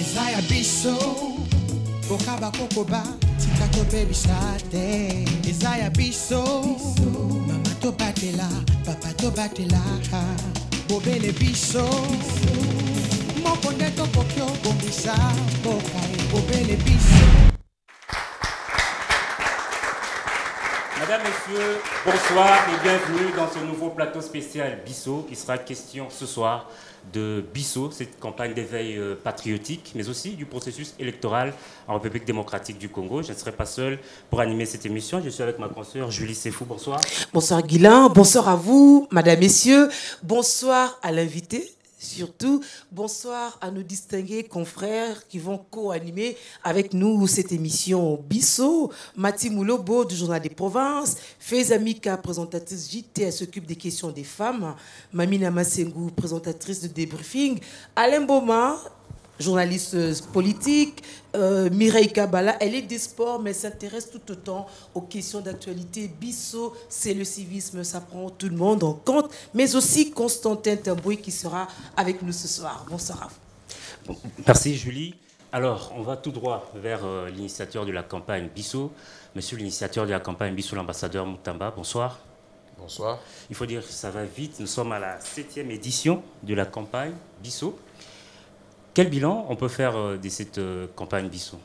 Isaiah Bisso, Bokaba Kokoba, Tikato Baby Sate. Isaiah Bisso, Mama to batela, Papa to batela, Bobele Bisso, Mokoneto Kokyo, Bombisa, Bokai, Bobele Bisso. Mesdames, Messieurs, bonsoir et bienvenue dans ce nouveau plateau spécial Bisso. Il sera question ce soir de Bisso, cette campagne d'éveil patriotique, mais aussi du processus électoral en République démocratique du Congo. Je ne serai pas seul pour animer cette émission. Je suis avec ma consoeur Julie Sefou. Bonsoir. Bonsoir Guilain, bonsoir à vous, Madame, Messieurs. Bonsoir à l'invité. Surtout, bonsoir à nos distingués confrères qui vont co-animer avec nous cette émission Bisso. Mati Moulobo du Journal des Provinces, Fezamika, présentatrice JT, elle s'occupe des questions des femmes, Mamina Massengou, présentatrice de débriefing, Alain Boma, journaliste politique, Mireille Kabala, elle est des sports, mais s'intéresse tout autant aux questions d'actualité. Bisso, c'est le civisme, ça prend tout le monde en compte, mais aussi Constantin Tamboué qui sera avec nous ce soir. Bonsoir à vous. Merci Julie. Alors, on va tout droit vers l'initiateur de la campagne Bisso. Monsieur l'initiateur de la campagne Bisso, l'ambassadeur Moutamba, bonsoir. Bonsoir. Il faut dire que ça va vite, nous sommes à la 7e édition de la campagne Bisso. Quel bilan on peut faire de cette campagne Bisso?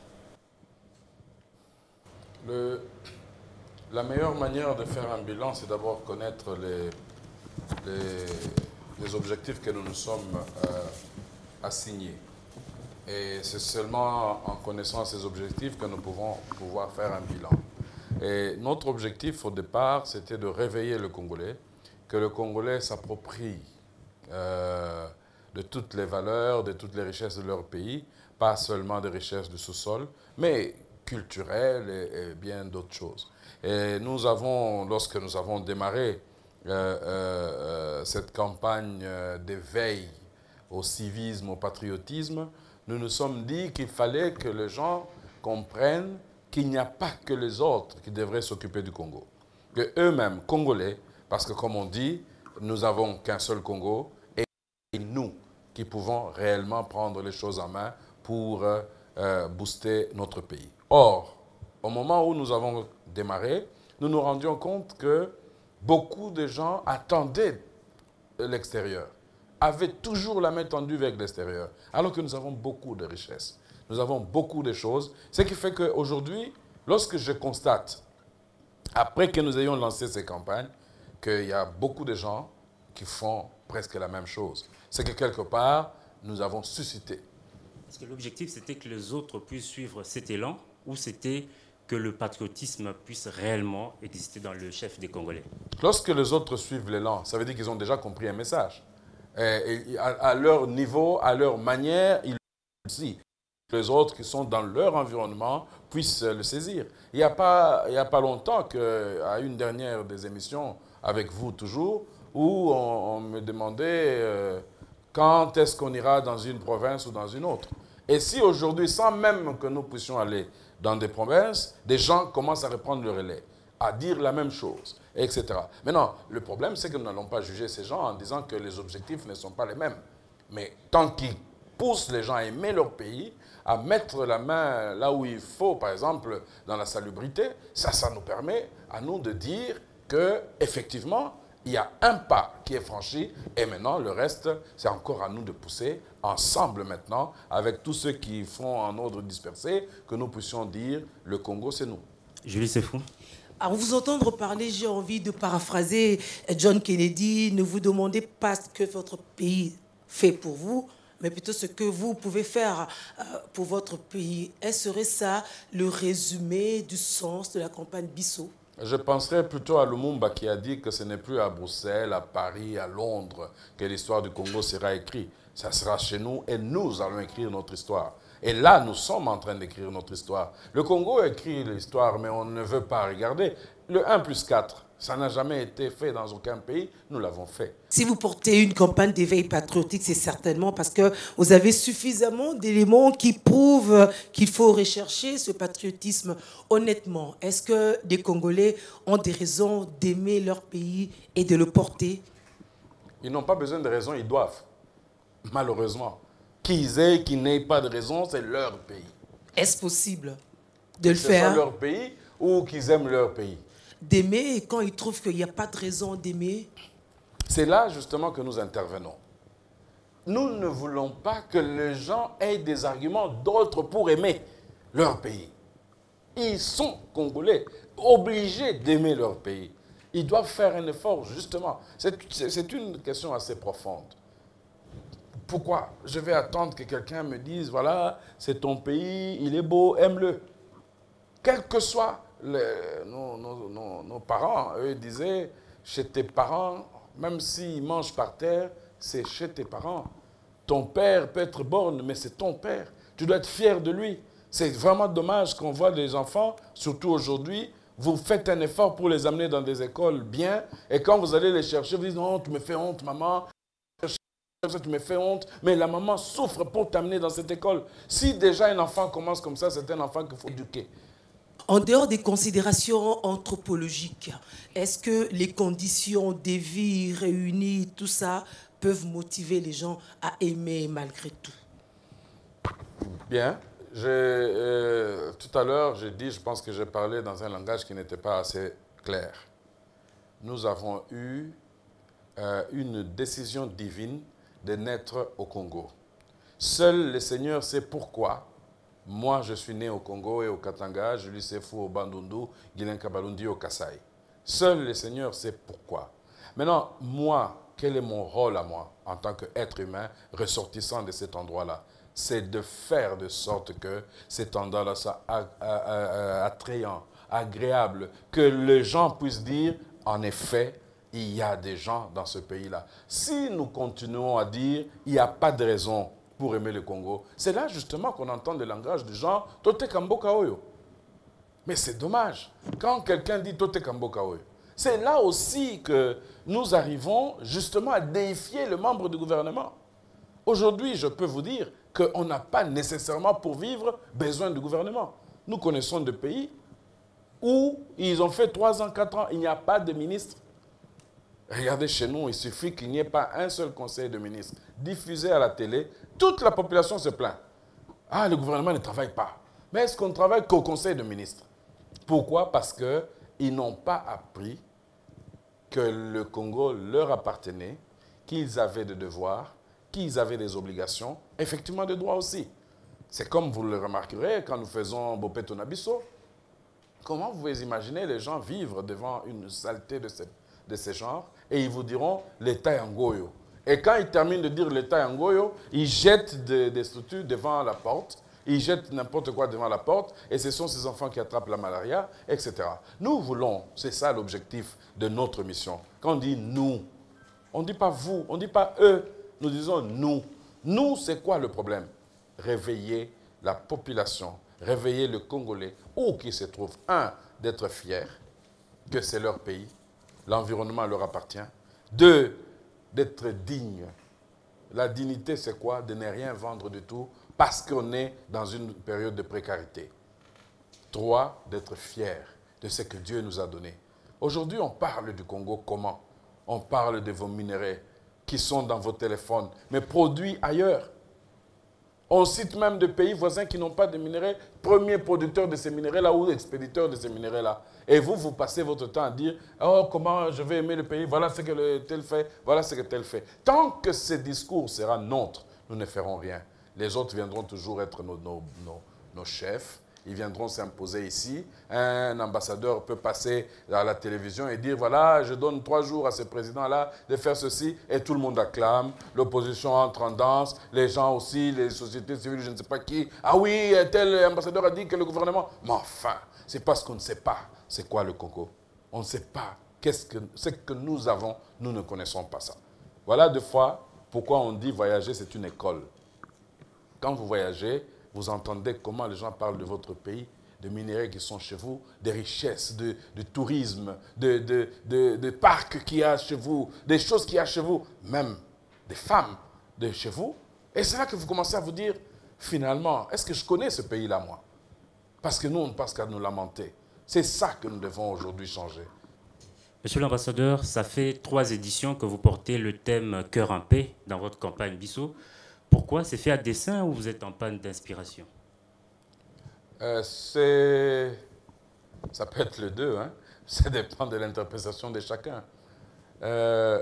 La meilleure manière de faire un bilan, c'est d'abord connaître les objectifs que nous nous sommes assignés. Et c'est seulement en connaissant ces objectifs que nous pouvons pouvoir faire un bilan. Et notre objectif au départ, c'était de réveiller le Congolais, que le Congolais s'approprie de toutes les valeurs, de toutes les richesses de leur pays, pas seulement des richesses du sous-sol, mais culturelles et bien d'autres choses. Et nous avons, lorsque nous avons démarré cette campagne d'éveil au civisme, au patriotisme, nous nous sommes dit qu'il fallait que les gens comprennent qu'il n'y a pas que les autres qui devraient s'occuper du Congo. Que eux-mêmes, Congolais, parce que comme on dit, nous n'avons qu'un seul Congo, et nous qui pouvons réellement prendre les choses en main pour booster notre pays. Or, au moment où nous avons démarré, nous nous rendions compte que beaucoup de gens attendaient l'extérieur, avaient toujours la main tendue vers l'extérieur, alors que nous avons beaucoup de richesses, nous avons beaucoup de choses, ce qui fait qu'aujourd'hui, lorsque je constate, après que nous ayons lancé ces campagnes, qu'il y a beaucoup de gens qui font presque la même chose. C'est que quelque part, nous avons suscité. Est-ce que l'objectif, c'était que les autres puissent suivre cet élan ou c'était que le patriotisme puisse réellement exister dans le chef des Congolais? Lorsque les autres suivent l'élan, ça veut dire qu'ils ont déjà compris un message. Et à leur niveau, à leur manière, ils le disent. Les autres qui sont dans leur environnement puissent le saisir. Il n'y a pas longtemps qu'à une dernière des émissions, avec vous toujours, où on me demandait quand est-ce qu'on ira dans une province ou dans une autre. Et si aujourd'hui, sans même que nous puissions aller dans des provinces, des gens commencent à reprendre le relais, à dire la même chose, etc. Maintenant, le problème, c'est que nous n'allons pas juger ces gens en disant que les objectifs ne sont pas les mêmes. Mais tant qu'ils poussent les gens à aimer leur pays, à mettre la main là où il faut, par exemple, dans la salubrité, ça nous permet à nous de dire qu'effectivement, il y a un pas qui est franchi et maintenant le reste, c'est encore à nous de pousser ensemble maintenant avec tous ceux qui font en ordre dispersé que nous puissions dire le Congo c'est nous. Julie Sefou. À vous entendre parler, j'ai envie de paraphraser John Kennedy. Ne vous demandez pas ce que votre pays fait pour vous, mais plutôt ce que vous pouvez faire pour votre pays. Est-ce serait ça le résumé du sens de la campagne Bisso? Je penserais plutôt à Lumumba qui a dit que ce n'est plus à Bruxelles, à Paris, à Londres que l'histoire du Congo sera écrite. Ça sera chez nous et nous allons écrire notre histoire. Et là, nous sommes en train d'écrire notre histoire. Le Congo écrit l'histoire, mais on ne veut pas regarder. Le 1 plus 4, ça n'a jamais été fait dans aucun pays. Nous l'avons fait. Si vous portez une campagne d'éveil patriotique, c'est certainement parce que vous avez suffisamment d'éléments qui prouvent qu'il faut rechercher ce patriotisme. Honnêtement, est-ce que des Congolais ont des raisons d'aimer leur pays et de le porter? Ils n'ont pas besoin de raisons, ils doivent. Malheureusement. Qu'ils aient, qu'ils n'aient pas de raison, c'est leur pays. Est-ce possible de le Que ce soit faire, leur pays ou qu'ils aiment leur pays. d'aimer, et quand ils trouvent qu'il n'y a pas de raison d'aimer? C'est là justement que nous intervenons. Nous ne voulons pas que les gens aient des arguments d'autres pour aimer leur pays. Ils sont Congolais, obligés d'aimer leur pays. Ils doivent faire un effort, justement. C'est une question assez profonde. Pourquoi je vais attendre que quelqu'un me dise, voilà, c'est ton pays, il est beau, aime-le. Quels que soient nos parents, eux disaient, chez tes parents, même s'ils mangent par terre, c'est chez tes parents. Ton père peut être borgne, mais c'est ton père. Tu dois être fier de lui. C'est vraiment dommage qu'on voit des enfants, surtout aujourd'hui, vous faites un effort pour les amener dans des écoles bien, et quand vous allez les chercher, vous dites, non, tu me fais honte, maman, tu me fais honte, mais la maman souffre pour t'amener dans cette école. Si déjà un enfant commence comme ça, c'est un enfant qu'il faut éduquer. En dehors des considérations anthropologiques, est-ce que les conditions de vie réunies, tout ça, peuvent motiver les gens à aimer malgré tout? Bien. Tout à l'heure, j'ai dit, je pense que j'ai parlé dans un langage qui n'était pas assez clair. Nous avons eu une décision divine de naître au Congo. Seul le Seigneur sait pourquoi. Moi, je suis né au Congo et au Katanga, je lui sais fou au Bandundu, Guilain Kabalundi au Kasaï. Seul le Seigneur sait pourquoi. Maintenant, moi, quel est mon rôle à moi, en tant qu'être humain, ressortissant de cet endroit-là? C'est de faire de sorte que cet endroit-là soit attrayant, agréable, que les gens puissent dire, en effet, il y a des gens dans ce pays-là. Si nous continuons à dire, il n'y a pas de raison pour aimer le Congo, c'est là justement qu'on entend le langage de gens, Tote Kamboka Oyo. Mais c'est dommage, quand quelqu'un dit Tote Kamboka Oyo, c'est là aussi que nous arrivons justement à déifier le membre du gouvernement. Aujourd'hui, je peux vous dire qu'on n'a pas nécessairement pour vivre besoin du gouvernement. Nous connaissons des pays où ils ont fait 3 ans, 4 ans, il n'y a pas de ministre. Regardez chez nous, il suffit qu'il n'y ait pas un seul conseil de ministre diffusé à la télé. Toute la population se plaint. Ah, le gouvernement ne travaille pas. Mais est-ce qu'on ne travaille qu'au conseil de ministres? Pourquoi? Parce qu'ils n'ont pas appris que le Congo leur appartenait, qu'ils avaient des devoirs, qu'ils avaient des obligations, effectivement des droits aussi. C'est comme vous le remarquerez quand nous faisons Bopeto Nabiso. Comment vous pouvez imaginer les gens vivre devant une saleté de ce genre et ils vous diront l'État est en goyo. Et quand ils terminent de dire l'État est en goyo, ils jettent des structures devant la porte, ils jettent n'importe quoi devant la porte et ce sont ces enfants qui attrapent la malaria, etc. Nous voulons, c'est ça l'objectif de notre mission. Quand on dit nous, on ne dit pas vous, on ne dit pas eux, nous disons nous. Nous, c'est quoi le problème? Réveiller la population, réveiller le Congolais, où qu'il se trouve, un, d'être fier que c'est leur pays, l'environnement leur appartient. 2, d'être digne. La dignité, c'est quoi? De ne rien vendre du tout parce qu'on est dans une période de précarité. 3, d'être fier de ce que Dieu nous a donné. Aujourd'hui, on parle du Congo comment? On parle de vos minéraux qui sont dans vos téléphones, mais produits ailleurs. On cite même des pays voisins qui n'ont pas de minéraux, premiers producteurs de ces minéraux-là ou expéditeurs de ces minéraux-là. Et vous, vous passez votre temps à dire « Oh, comment je vais aimer le pays, voilà ce que tel fait, voilà ce que tel fait. » Tant que ce discours sera nôtre, nous ne ferons rien. Les autres viendront toujours être nos chefs. Ils viendront s'imposer ici. Un ambassadeur peut passer à la télévision et dire, voilà, je donne 3 jours à ce président-là de faire ceci, et tout le monde acclame. L'opposition entre en danse, les gens aussi, les sociétés civiles, je ne sais pas qui. Ah oui, tel ambassadeur a dit que le gouvernement... Mais enfin, c'est parce qu'on ne sait pas c'est quoi le Congo. On ne sait pas ce que nous avons, nous ne connaissons pas ça. Voilà 2 fois pourquoi on dit voyager, c'est une école. Quand vous voyagez, vous entendez comment les gens parlent de votre pays, des minéraux qui sont chez vous, des richesses, de tourisme, de parcs qu'il y a chez vous, des choses qu'il y a chez vous, même des femmes de chez vous. Et c'est là que vous commencez à vous dire, finalement, est-ce que je connais ce pays-là, moi? Parce que nous, on ne passe qu'à nous lamenter. C'est ça que nous devons aujourd'hui changer. Monsieur l'ambassadeur, ça fait 3 éditions que vous portez le thème « Cœur en paix » dans votre campagne Bissau. Pourquoi? C'est fait à dessein ou vous êtes en panne d'inspiration? Ça peut être les deux, hein. Ça dépend de l'interprétation de chacun.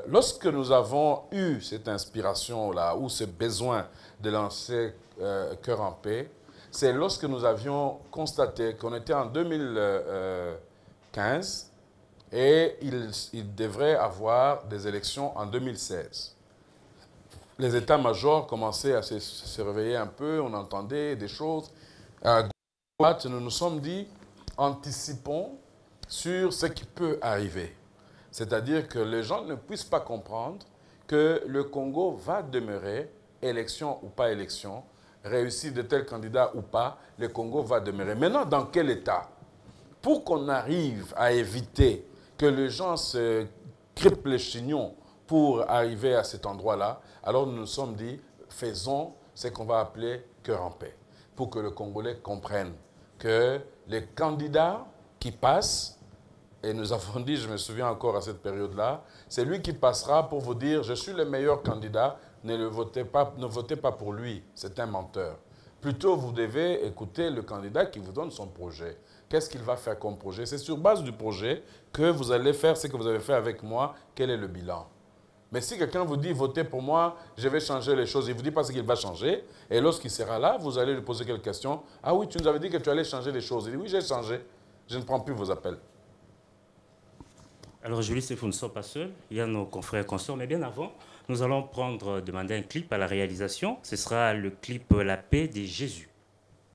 Lorsque nous avons eu cette inspiration-là, ou ce besoin de lancer Cœur en paix, c'est lorsque nous avions constaté qu'on était en 2015 et il devrait avoir des élections en 2016. Les états-majors commençaient à se réveiller un peu, on entendait des choses. À droite, nous nous sommes dit, anticipons sur ce qui peut arriver. C'est-à-dire que les gens ne puissent pas comprendre que le Congo va demeurer, élection ou pas élection, réussite de tel candidat ou pas, le Congo va demeurer. Maintenant, dans quel état? Pour qu'on arrive à éviter que les gens se crippent les chignons pour arriver à cet endroit-là, alors nous nous sommes dit, faisons ce qu'on va appeler Cœur en paix, pour que le Congolais comprenne que les candidats qui passent, et nous avons dit, je me souviens encore à cette période-là, c'est lui qui passera pour vous dire, je suis le meilleur candidat, ne votez pas pour lui, c'est un menteur. Plutôt, vous devez écouter le candidat qui vous donne son projet. Qu'est-ce qu'il va faire comme projet? C'est sur base du projet que vous allez faire ce que vous avez fait avec moi, quel est le bilan. Mais si quelqu'un vous dit, votez pour moi, je vais changer les choses, il ne vous dit pas ce qu'il va changer, et lorsqu'il sera là, vous allez lui poser quelques questions. Ah oui, tu nous avais dit que tu allais changer les choses. Il dit, oui, j'ai changé, je ne prends plus vos appels. Alors, Julie, c'est vous ne sommes pas seuls, il y a nos confrères et consorts, mais bien avant, nous allons demander un clip à la réalisation. Ce sera le clip La paix de Jésus.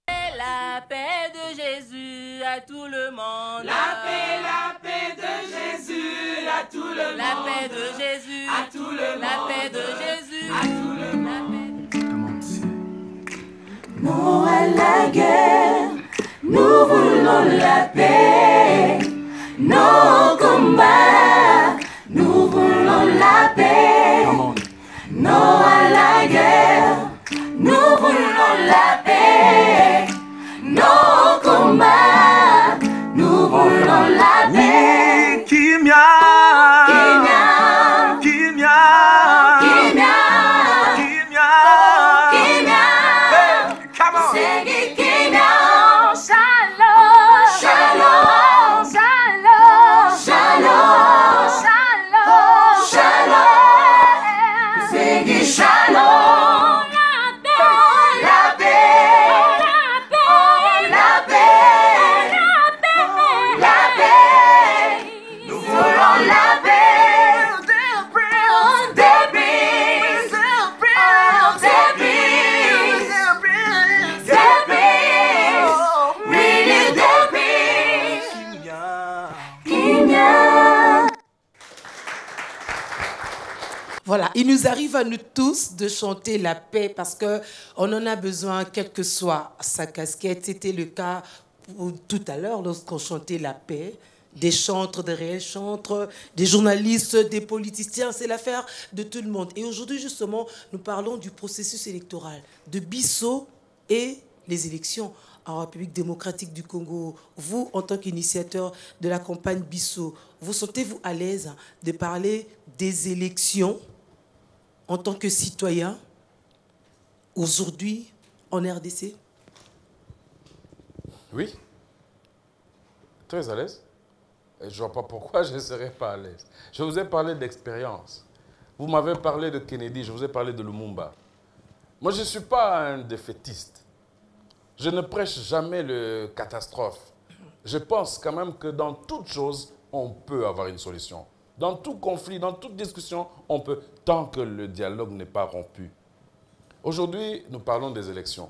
La paix de Jésus à tout le monde. La paix de Jésus à tout le monde. La paix de Jésus à tout le monde. La paix de Jésus à tout le monde. Non à la guerre, nous voulons la paix. Non au combat, nous voulons la paix. Non à la guerre, nous voulons la paix. Non au combat, nous voulons la paix. Kimia, Kimia, Kimia, Kimia, Kimia, Kimia. come on. Segui Kimia. Shalom Shalom, Shalom shalom, Shalom shalom. Segui shalom. La paix, la paix, la paix. Nous voulons la paix. Des brises, really des brises. Kimia. Voilà, il nous arrive à nous tous de chanter la paix parce qu'on en a besoin, quelle que soit sa casquette. C'était le cas tout à l'heure lorsqu'on chantait la paix. Des chantres, des réels chantres, des journalistes, des politiciens, c'est l'affaire de tout le monde. Et aujourd'hui, justement, nous parlons du processus électoral, de Bissau et les élections en République démocratique du Congo. Vous, en tant qu'initiateur de la campagne Bissau, vous sentez-vous à l'aise de parler des élections en tant que citoyen aujourd'hui en RDC? Oui, très à l'aise. Et je ne vois pas pourquoi je ne serais pas à l'aise. Je vous ai parlé d'expérience. Vous m'avez parlé de Kennedy, je vous ai parlé de Lumumba. Moi, je ne suis pas un défaitiste. Je ne prêche jamais le catastrophe. Je pense quand même que dans toute chose, on peut avoir une solution. Dans tout conflit, dans toute discussion, on peut, tant que le dialogue n'est pas rompu. Aujourd'hui, nous parlons des élections.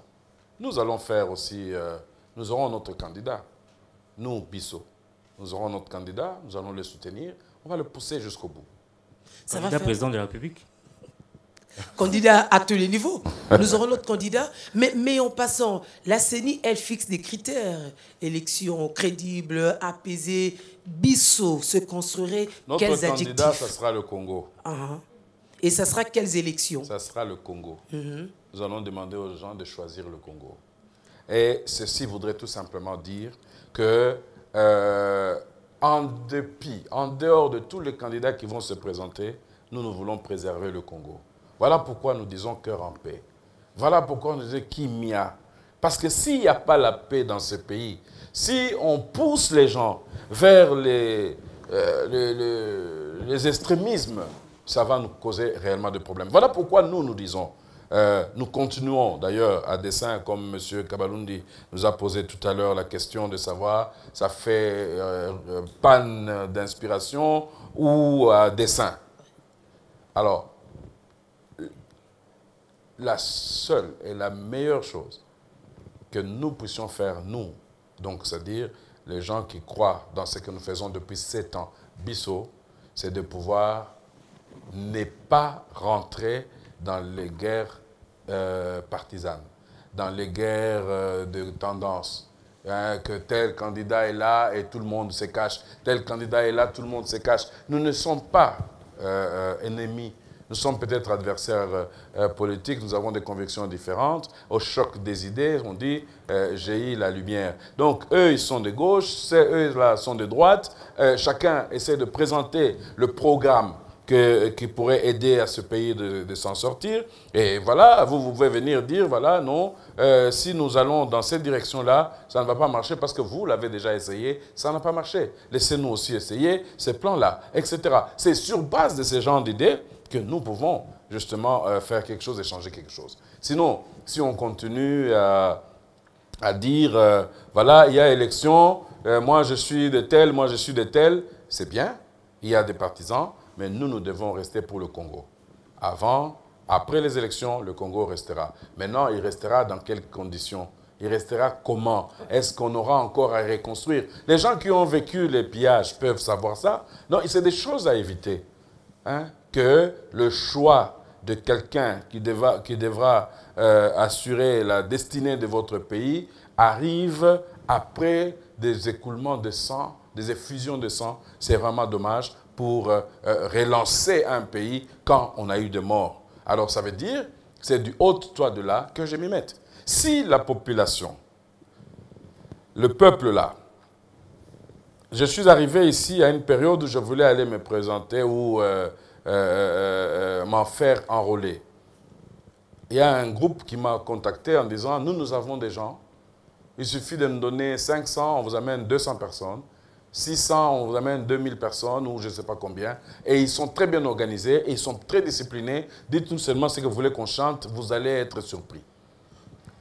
Nous allons faire aussi, nous aurons notre candidat, nous, Bissau. Nous aurons notre candidat, nous allons le soutenir, on va le pousser jusqu'au bout. Candidat président de la République. Candidat à tous les niveaux. Nous aurons notre candidat. Mais en passant, la CENI, elle fixe des critères. Élections crédibles, apaisées. Bissau se construirait notre quels candidat, adjectifs? ça sera le Congo. Et ça sera quelles élections? Ça sera le Congo. Nous allons demander aux gens de choisir le Congo. Et ceci voudrait tout simplement dire que en dehors de tous les candidats qui vont se présenter, nous voulons préserver le Congo. Voilà pourquoi nous disons cœur en paix. Voilà pourquoi on disait Kimia. Parce que s'il n'y a pas la paix dans ce pays, si on pousse les gens vers les extrémismes, ça va nous causer réellement des problèmes. Voilà pourquoi nous disons, nous continuons d'ailleurs à dessein, comme M. Kabalundi nous a posé tout à l'heure la question de savoir, ça fait panne d'inspiration ou à dessein. Alors, la seule et la meilleure chose que nous puissions faire, nous, donc c'est-à-dire les gens qui croient dans ce que nous faisons depuis 7 ans, Bissau, c'est de pouvoir ne pas rentrer dans les guerres partisanes, dans les guerres de tendance, hein, que tel candidat est là et tout le monde se cache, tel candidat est là, tout le monde se cache. Nous ne sommes pas ennemis. Nous sommes peut-être adversaires politiques, nous avons des convictions différentes. Au choc des idées, on dit jaillit la lumière. Donc, eux, ils sont de gauche, eux-là sont de droite. Chacun essaie de présenter le programme qui pourrait aider à ce pays de s'en sortir. Et voilà, vous pouvez venir dire, voilà, non, si nous allons dans cette direction-là, ça ne va pas marcher parce que vous l'avez déjà essayé, ça n'a pas marché. Laissez-nous aussi essayer ces plans-là, etc. C'est sur base de ce genre d'idées que nous pouvons justement faire quelque chose et changer quelque chose. Sinon, si on continue à dire, voilà, il y a élection, moi je suis de tel, moi je suis de tel, c'est bien, il y a des partisans, mais nous devons rester pour le Congo. Après les élections, le Congo restera. Maintenant, il restera dans quelles conditions? Il restera comment? Est-ce qu'on aura encore à reconstruire? Les gens qui ont vécu les pillages peuvent savoir ça. Non, c'est des choses à éviter. Hein? Que le choix de quelqu'un qui devra assurer la destinée de votre pays arrive après des écoulements de sang, des effusions de sang. C'est vraiment dommage pour relancer un pays quand on a eu des morts. Alors ça veut dire, c'est du haut toit de là que je m'y mette. Si la population, le peuple là, je suis arrivé ici à une période où je voulais aller me présenter ou m'en faire enrôler. Il y a un groupe qui m'a contacté en disant, nous avons des gens, il suffit de nous donner 500, on vous amène 200 personnes, 600, on vous amène 2000 personnes ou je ne sais pas combien, et ils sont très bien organisés, et ils sont très disciplinés, dites-nous seulement ce que vous voulez qu'on chante, vous allez être surpris.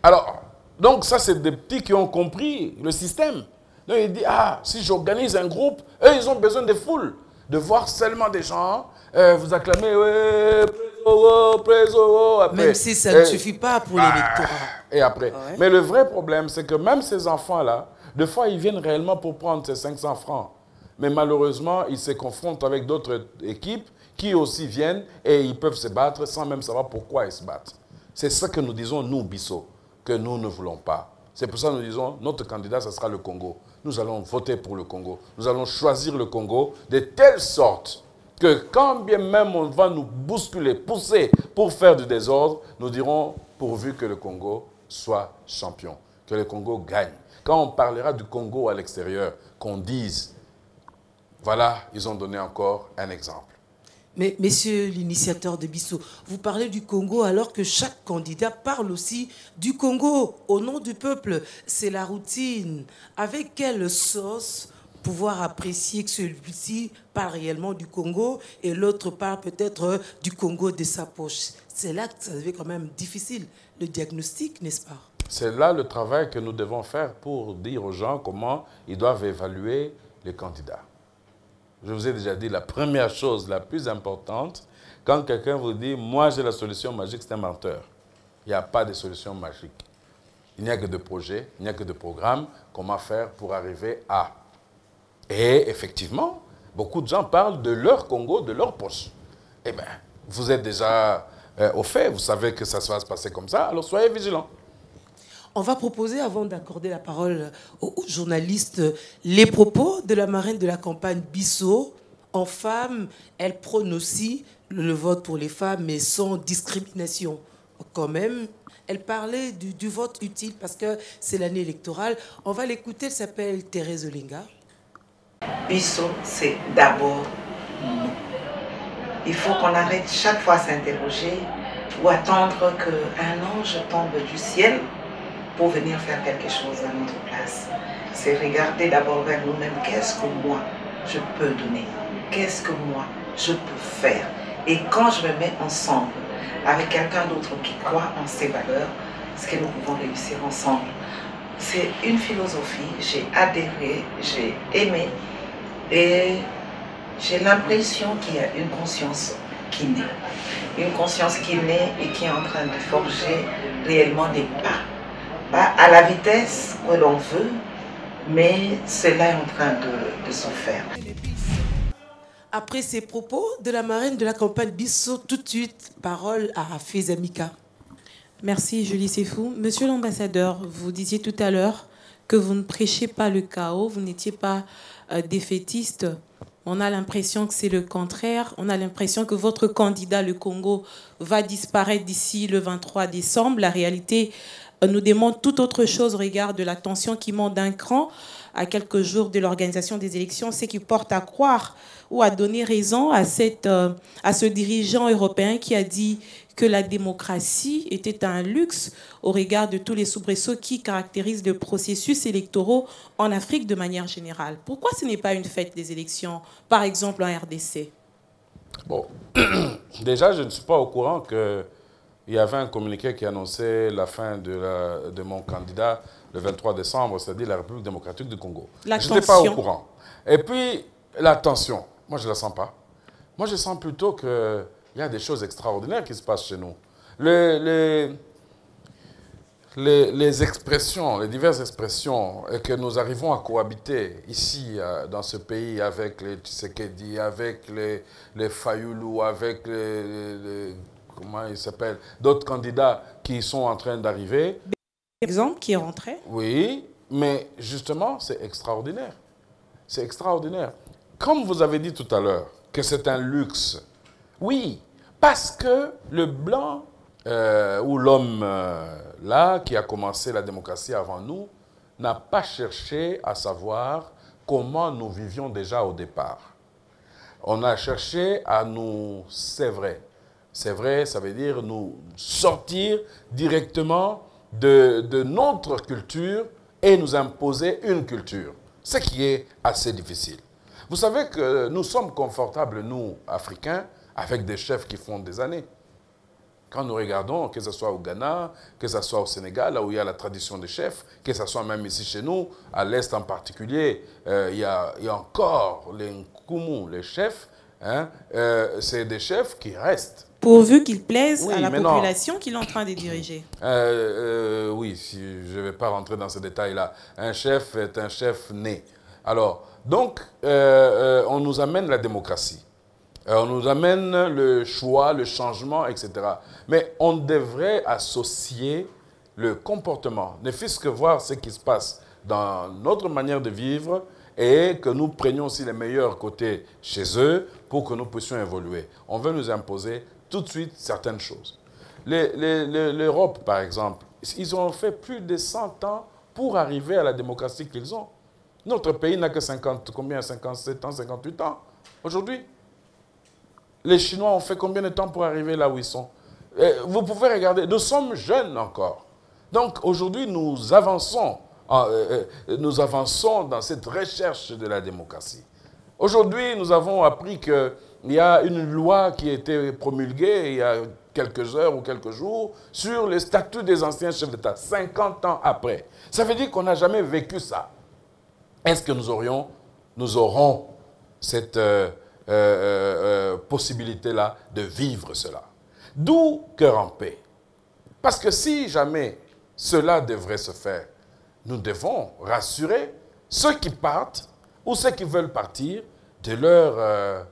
Alors, donc ça c'est des petits qui ont compris le système. Donc il dit, ah, si j'organise un groupe, eux ils ont besoin de foules, de voir seulement des gens, vous acclamez, ouais, après, même si ça ne suffit pas pour l'électorat. Et après. Ouais. Mais le vrai problème, c'est que même ces enfants-là, des fois, ils viennent réellement pour prendre ces 500 francs. Mais malheureusement, ils se confrontent avec d'autres équipes qui aussi viennent et ils peuvent se battre sans même savoir pourquoi ils se battent. C'est ça que nous disons, nous, Bissau, que nous ne voulons pas. C'est pour ça que nous disons, notre candidat, ce sera le Congo. Nous allons voter pour le Congo. Nous allons choisir le Congo de telle sorte que quand bien même on va nous bousculer, pousser pour faire du désordre, nous dirons pourvu que le Congo soit champion, que le Congo gagne. Quand on parlera du Congo à l'extérieur, qu'on dise, voilà, ils ont donné encore un exemple. Mais, messieurs l'initiateur de Bissau, vous parlez du Congo alors que chaque candidat parle aussi du Congo, au nom du peuple. C'est la routine. Avec quelle sauce pouvoir apprécier que celui-ci parle réellement du Congo et l'autre parle peut-être du Congo de sa poche? C'est là que ça devient quand même difficile, le diagnostic, n'est-ce pas? C'est là le travail que nous devons faire pour dire aux gens comment ils doivent évaluer les candidats. Je vous ai déjà dit, la première chose, la plus importante, quand quelqu'un vous dit « moi j'ai la solution magique », c'est un menteur. Il n'y a pas de solution magique. Il n'y a que de projets, il n'y a que de programmes, comment faire pour arriver à. Et effectivement, beaucoup de gens parlent de leur Congo, de leur poche. Eh bien, vous êtes déjà au fait, vous savez que ça va se passer comme ça, alors soyez vigilants. On va proposer, avant d'accorder la parole aux journalistes, les propos de la marraine de la campagne Bissau. En femme, elle prône aussi le vote pour les femmes, mais sans discrimination. Quand même, elle parlait du vote utile parce que c'est l'année électorale. On va l'écouter, elle s'appelle Thérèse Olinga. Bissau, c'est d'abord nous. Il faut qu'on arrête chaque fois à s'interroger ou attendre qu'un ange tombe du ciel pour venir faire quelque chose à notre place. C'est regarder d'abord vers nous-mêmes. Qu'est-ce que moi je peux donner? Qu'est-ce que moi je peux faire? Et quand je me mets ensemble avec quelqu'un d'autre qui croit en ces valeurs, ce que nous pouvons réussir ensemble. C'est une philosophie, j'ai adhéré, j'ai aimé et j'ai l'impression qu'il y a une conscience qui naît. Une conscience qui naît et qui est en train de forger réellement des pas. Pas à la vitesse que l'on veut, mais cela est en train de se faire. Après ces propos de la marraine de la campagne Bissau, tout de suite, parole à Fezamika. Merci Julie Sefou. Monsieur l'ambassadeur, vous disiez tout à l'heure que vous ne prêchez pas le chaos, vous n'étiez pas défaitiste. On a l'impression que c'est le contraire. On a l'impression que votre candidat, le Congo, va disparaître d'ici le 23 décembre. La réalité nous démontre tout autre chose au regard de la tension qui monte d'un cran à quelques jours de l'organisation des élections, ce qui porte à croire ou à donner raison à ce dirigeant européen qui a dit que la démocratie était un luxe au regard de tous les soubresauts qui caractérisent le processus électoraux en Afrique de manière générale. Pourquoi ce n'est pas une fête des élections, par exemple en RDC? Bon, déjà, je ne suis pas au courant qu'il y avait un communiqué qui annonçait la fin de mon candidat le 23 décembre, c'est-à-dire la République démocratique du Congo. Je n'étais pas au courant. Et puis, la tension, moi, je ne la sens pas. Moi, je sens plutôt qu'il y a des choses extraordinaires qui se passent chez nous. Les expressions, les diverses expressions que nous arrivons à cohabiter ici, dans ce pays, avec les Tshisekedi, avec les Fayoulou, avec comment ils s'appellent, d'autres candidats qui sont en train d'arriver. Exemple qui est rentré. Oui, mais justement, c'est extraordinaire. C'est extraordinaire. Comme vous avez dit tout à l'heure, que c'est un luxe. Oui, parce que le blanc ou l'homme là qui a commencé la démocratie avant nous n'a pas cherché à savoir comment nous vivions déjà au départ. On a cherché à nous sévrer. Sévrer, ça veut dire nous sortir directement de notre culture et nous imposer une culture, ce qui est assez difficile. Vous savez que nous sommes confortables, nous, Africains, avec des chefs qui font des années. Quand nous regardons, que ce soit au Ghana, que ce soit au Sénégal, là où il y a la tradition des chefs, que ce soit même ici chez nous, à l'Est en particulier, il y a encore les Nkumu, les chefs, hein, c'est des chefs qui restent. Pourvu qu'ils plaisent à la population qu'il est en train de diriger. Oui, je ne vais pas rentrer dans ce détail-là. Un chef est un chef né. Alors, donc, on nous amène la démocratie. On nous amène le choix, le changement, etc. Mais on devrait associer le comportement, ne fût-ce que voir ce qui se passe dans notre manière de vivre et que nous prenions aussi les meilleurs côtés chez eux pour que nous puissions évoluer. On veut nous imposer tout de suite certaines choses. L'Europe, par exemple, ils ont fait plus de 100 ans pour arriver à la démocratie qu'ils ont. Notre pays n'a que 57 ans, 58 ans aujourd'hui. Les Chinois ont fait combien de temps pour arriver là où ils sont? Vous pouvez regarder, nous sommes jeunes encore. Donc aujourd'hui, nous avançons dans cette recherche de la démocratie. Aujourd'hui, nous avons appris qu'il y a une loi qui a été promulguée il y a quelques heures ou quelques jours sur le statut des anciens chefs d'État, 50 ans après. Ça veut dire qu'on n'a jamais vécu ça. Est-ce que nous aurons cette possibilité-là de vivre cela? D'où Cœur en paix. Parce que si jamais cela devrait se faire, nous devons rassurer ceux qui partent ou ceux qui veulent partir de leur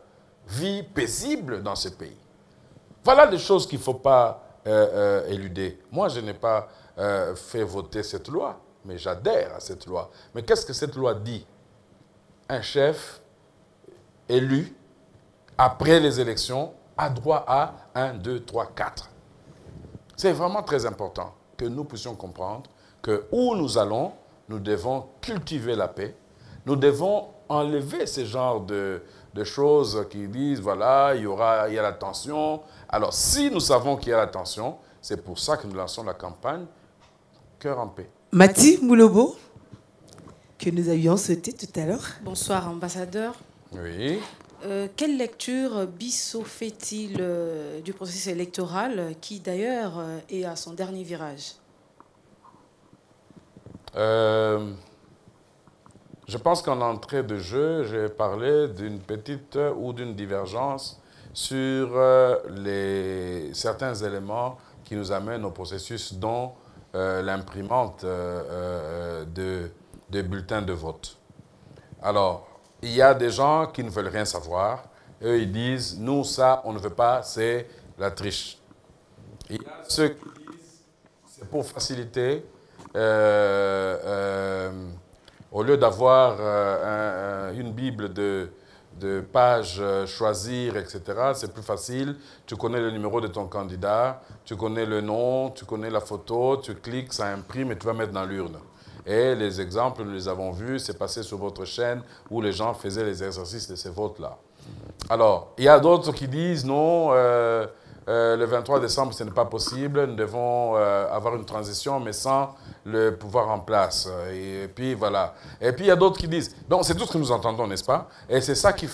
vie paisible dans ce pays. Voilà des choses qu'il ne faut pas éluder. Moi, je n'ai pas fait voter cette loi, mais j'adhère à cette loi. Mais qu'est-ce que cette loi dit? Un chef élu, après les élections, a droit à 1, 2, 3, 4. C'est vraiment très important que nous puissions comprendre que où nous allons, nous devons cultiver la paix. Nous devons enlever ce genre des choses qui disent, voilà, il y a la tension. Alors, si nous savons qu'il y a la tension, c'est pour ça que nous lançons la campagne Cœur en paix. Mati Moulobo, que nous avions souhaité tout à l'heure. Bonsoir, ambassadeur. Oui. Quelle lecture Bissot fait-il du processus électoral qui, d'ailleurs, est à son dernier virage? Je pense qu'en entrée de jeu, j'ai parlé d'une petite ou d'une divergence sur certains éléments qui nous amènent au processus, dont l'imprimante de bulletins de vote. Alors, il y a des gens qui ne veulent rien savoir. Eux, ils disent, nous, ça, on ne veut pas, c'est la triche. Il y a ceux qui disent, c'est pour faciliter, au lieu d'avoir une Bible de pages choisir, etc., c'est plus facile. Tu connais le numéro de ton candidat, tu connais le nom, tu connais la photo, tu cliques, ça imprime et tu vas mettre dans l'urne. Et les exemples, nous les avons vus, c'est passé sur votre chaîne où les gens faisaient les exercices de ces votes-là. Alors, il y a d'autres qui disent non, le 23 décembre, ce n'est pas possible, nous devons avoir une transition, mais sans le pouvoir en place. Et puis, voilà. Et puis, il y a d'autres qui disent, donc c'est tout ce que nous entendons, n'est-ce pas? Et c'est ça qui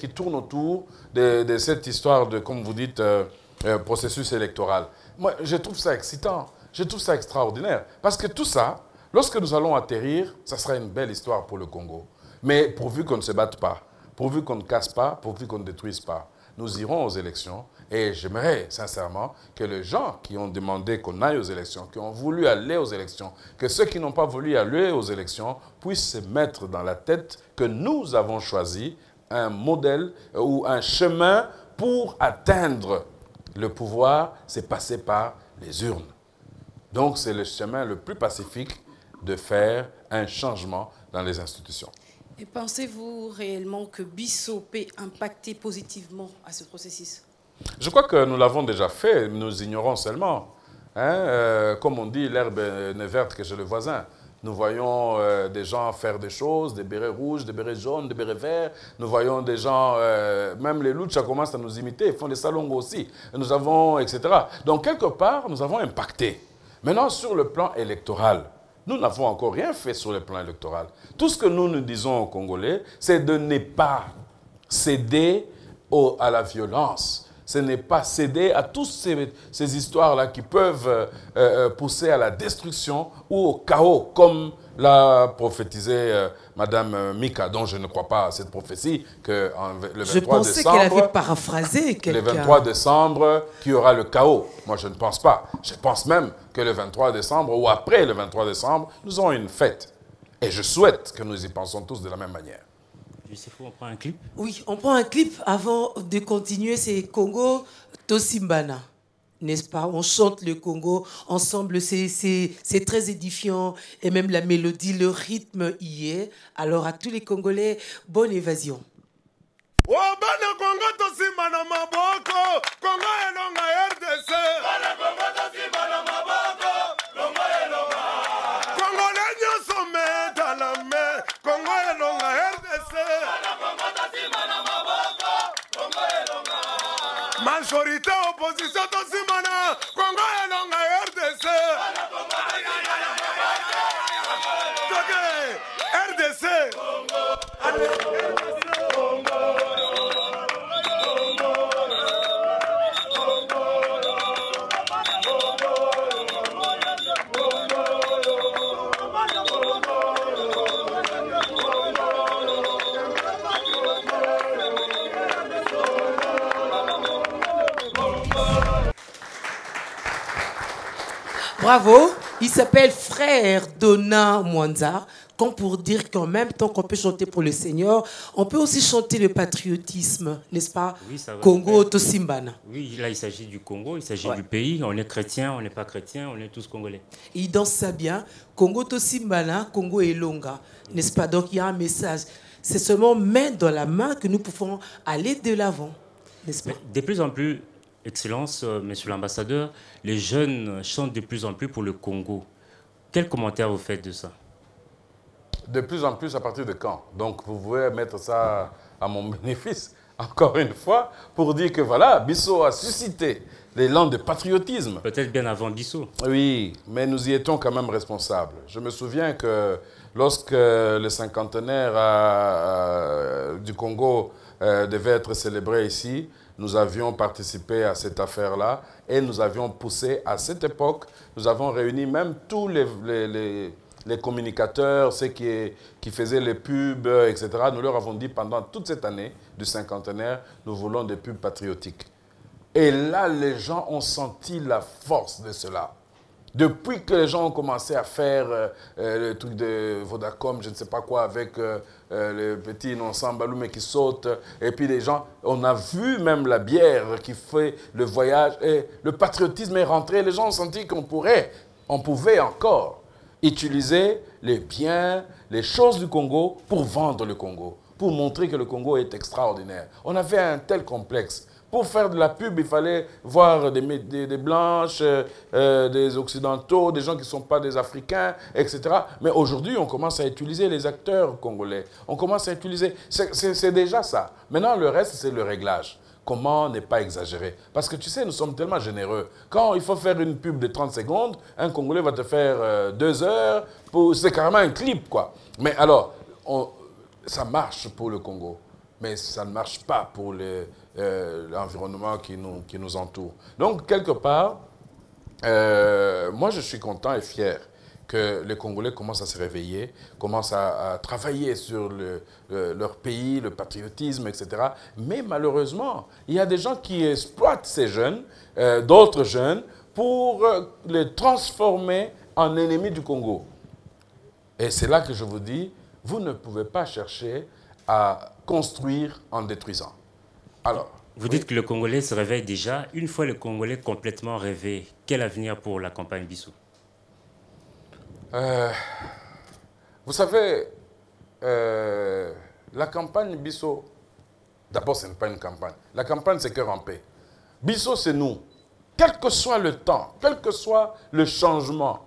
tourne autour de cette histoire de, comme vous dites, processus électoral. Moi, je trouve ça excitant, je trouve ça extraordinaire, parce que tout ça, lorsque nous allons atterrir, ça sera une belle histoire pour le Congo. Mais pourvu qu'on ne se batte pas, pourvu qu'on ne casse pas, pourvu qu'on ne détruise pas, nous irons aux élections. Et j'aimerais sincèrement que les gens qui ont demandé qu'on aille aux élections, qui ont voulu aller aux élections, que ceux qui n'ont pas voulu aller aux élections puissent se mettre dans la tête que nous avons choisi un modèle ou un chemin pour atteindre le pouvoir, c'est passer par les urnes. Donc c'est le chemin le plus pacifique de faire un changement dans les institutions. Et pensez-vous réellement que Bissot peut impacter positivement à ce processus? Je crois que nous l'avons déjà fait, nous ignorons seulement. Comme on dit, l'herbe n'est verte que chez le voisin. Nous voyons des gens faire des choses, des bérets rouges, des bérets jaunes, des bérets verts. Nous voyons des gens, même les louchas commencent à nous imiter, ils font des salongos aussi. Nous avons, etc. Donc, quelque part, nous avons impacté. Maintenant, sur le plan électoral, nous n'avons encore rien fait sur le plan électoral. Tout ce que nous disons aux Congolais, c'est de ne pas céder à la violence. Ce n'est pas céder à toutes ces histoires-là qui peuvent pousser à la destruction ou au chaos, comme l'a prophétisé Madame Mika, dont je ne crois pas à cette prophétie, que le 23 je pensais décembre... qu'elle avait paraphrasé quelqu'un. Le 23 décembre, qu'il y aura le chaos. Moi, je ne pense pas. Je pense même que le 23 décembre, ou après le 23 décembre, nous aurons une fête. Et je souhaite que nous y pensons tous de la même manière. On prend un clip? Oui, on prend un clip avant de continuer. C'est Congo Tosimbana, n'est-ce pas? On chante le Congo ensemble, c'est très édifiant. Et même la mélodie, le rythme y est. Alors à tous les Congolais, bonne évasion. Oh, bana Congo Tosimbana maboko, Congo elonga RDC. Bana Congo Tosimbana maboko, Congo elonga. Congo lenyo sommet à la main, Congo elonga RDC. Bana Congo Tosimbana maboko, Congo elonga. Majorité opposition Tosimbana, Congo elonga RDC. Bana Congo Tosimbana maboko, RDC. Bravo, il s'appelle Frère Dona Mwanza, comme pour dire qu'en même temps qu'on peut chanter pour le Seigneur, on peut aussi chanter le patriotisme, n'est-ce pas? Oui, ça va. Congo Tosimbana. Oui, là il s'agit du Congo, il s'agit du pays, on est chrétien, on n'est pas chrétien, on est tous congolais. Et il danse ça bien, Congo Tosimbana, Congo Elonga, n'est-ce pas? Donc il y a un message, c'est seulement main dans la main que nous pouvons aller de l'avant, n'est-ce pas? De plus en plus, Excellence, Monsieur l'ambassadeur, les jeunes chantent de plus en plus pour le Congo. Quel commentaire vous faites de ça? De plus en plus, à partir de quand? Donc, vous pouvez mettre ça à mon bénéfice, encore une fois, pour dire que voilà, Bissau a suscité l'élan de patriotisme. Peut-être bien avant Bissau. Oui, mais nous y étions quand même responsables. Je me souviens que lorsque le cinquantenaire du Congo devait être célébré ici, nous avions participé à cette affaire-là et nous avions poussé à cette époque, nous avons réuni même tous les communicateurs, ceux qui faisaient les pubs, etc. Nous leur avons dit pendant toute cette année du cinquantenaire, nous voulons des pubs patriotiques. Et là, les gens ont senti la force de cela. Depuis que les gens ont commencé à faire le truc de Vodacom, je ne sais pas quoi, avec le petit Nonsan Baloumé qui saute, et puis les gens, on a vu même la bière qui fait le voyage, et le patriotisme est rentré, les gens ont senti qu'on pouvait encore utiliser les biens, les choses du Congo pour vendre le Congo, pour montrer que le Congo est extraordinaire. On avait un tel complexe. Pour faire de la pub, il fallait voir des Blanches, des Occidentaux, des gens qui ne sont pas des Africains, etc. Mais aujourd'hui, on commence à utiliser les acteurs congolais. On commence à utiliser... C'est déjà ça. Maintenant, le reste, c'est le réglage. Comment ne pas exagérer? Parce que tu sais, nous sommes tellement généreux. Quand il faut faire une pub de 30 secondes, un Congolais va te faire 2 heures. C'est carrément un clip, quoi. Mais alors, ça marche pour le Congo. Mais ça ne marche pas pour l'environnement qui nous entoure. Donc, quelque part, moi, je suis content et fier que les Congolais commencent à se réveiller, commencent à travailler sur leur pays, le patriotisme, etc. Mais malheureusement, il y a des gens qui exploitent ces jeunes, d'autres jeunes, pour les transformer en ennemis du Congo. Et c'est là que je vous dis, vous ne pouvez pas chercher à construire en détruisant. Alors, vous dites que le Congolais se réveille déjà. Une fois le Congolais complètement réveillé, quel avenir pour la campagne Bissau? Vous savez, la campagne Bissau, d'abord ce n'est pas une campagne. La campagne c'est Cœur en paix. Bissau c'est nous. Quel que soit le temps, quel que soit le changement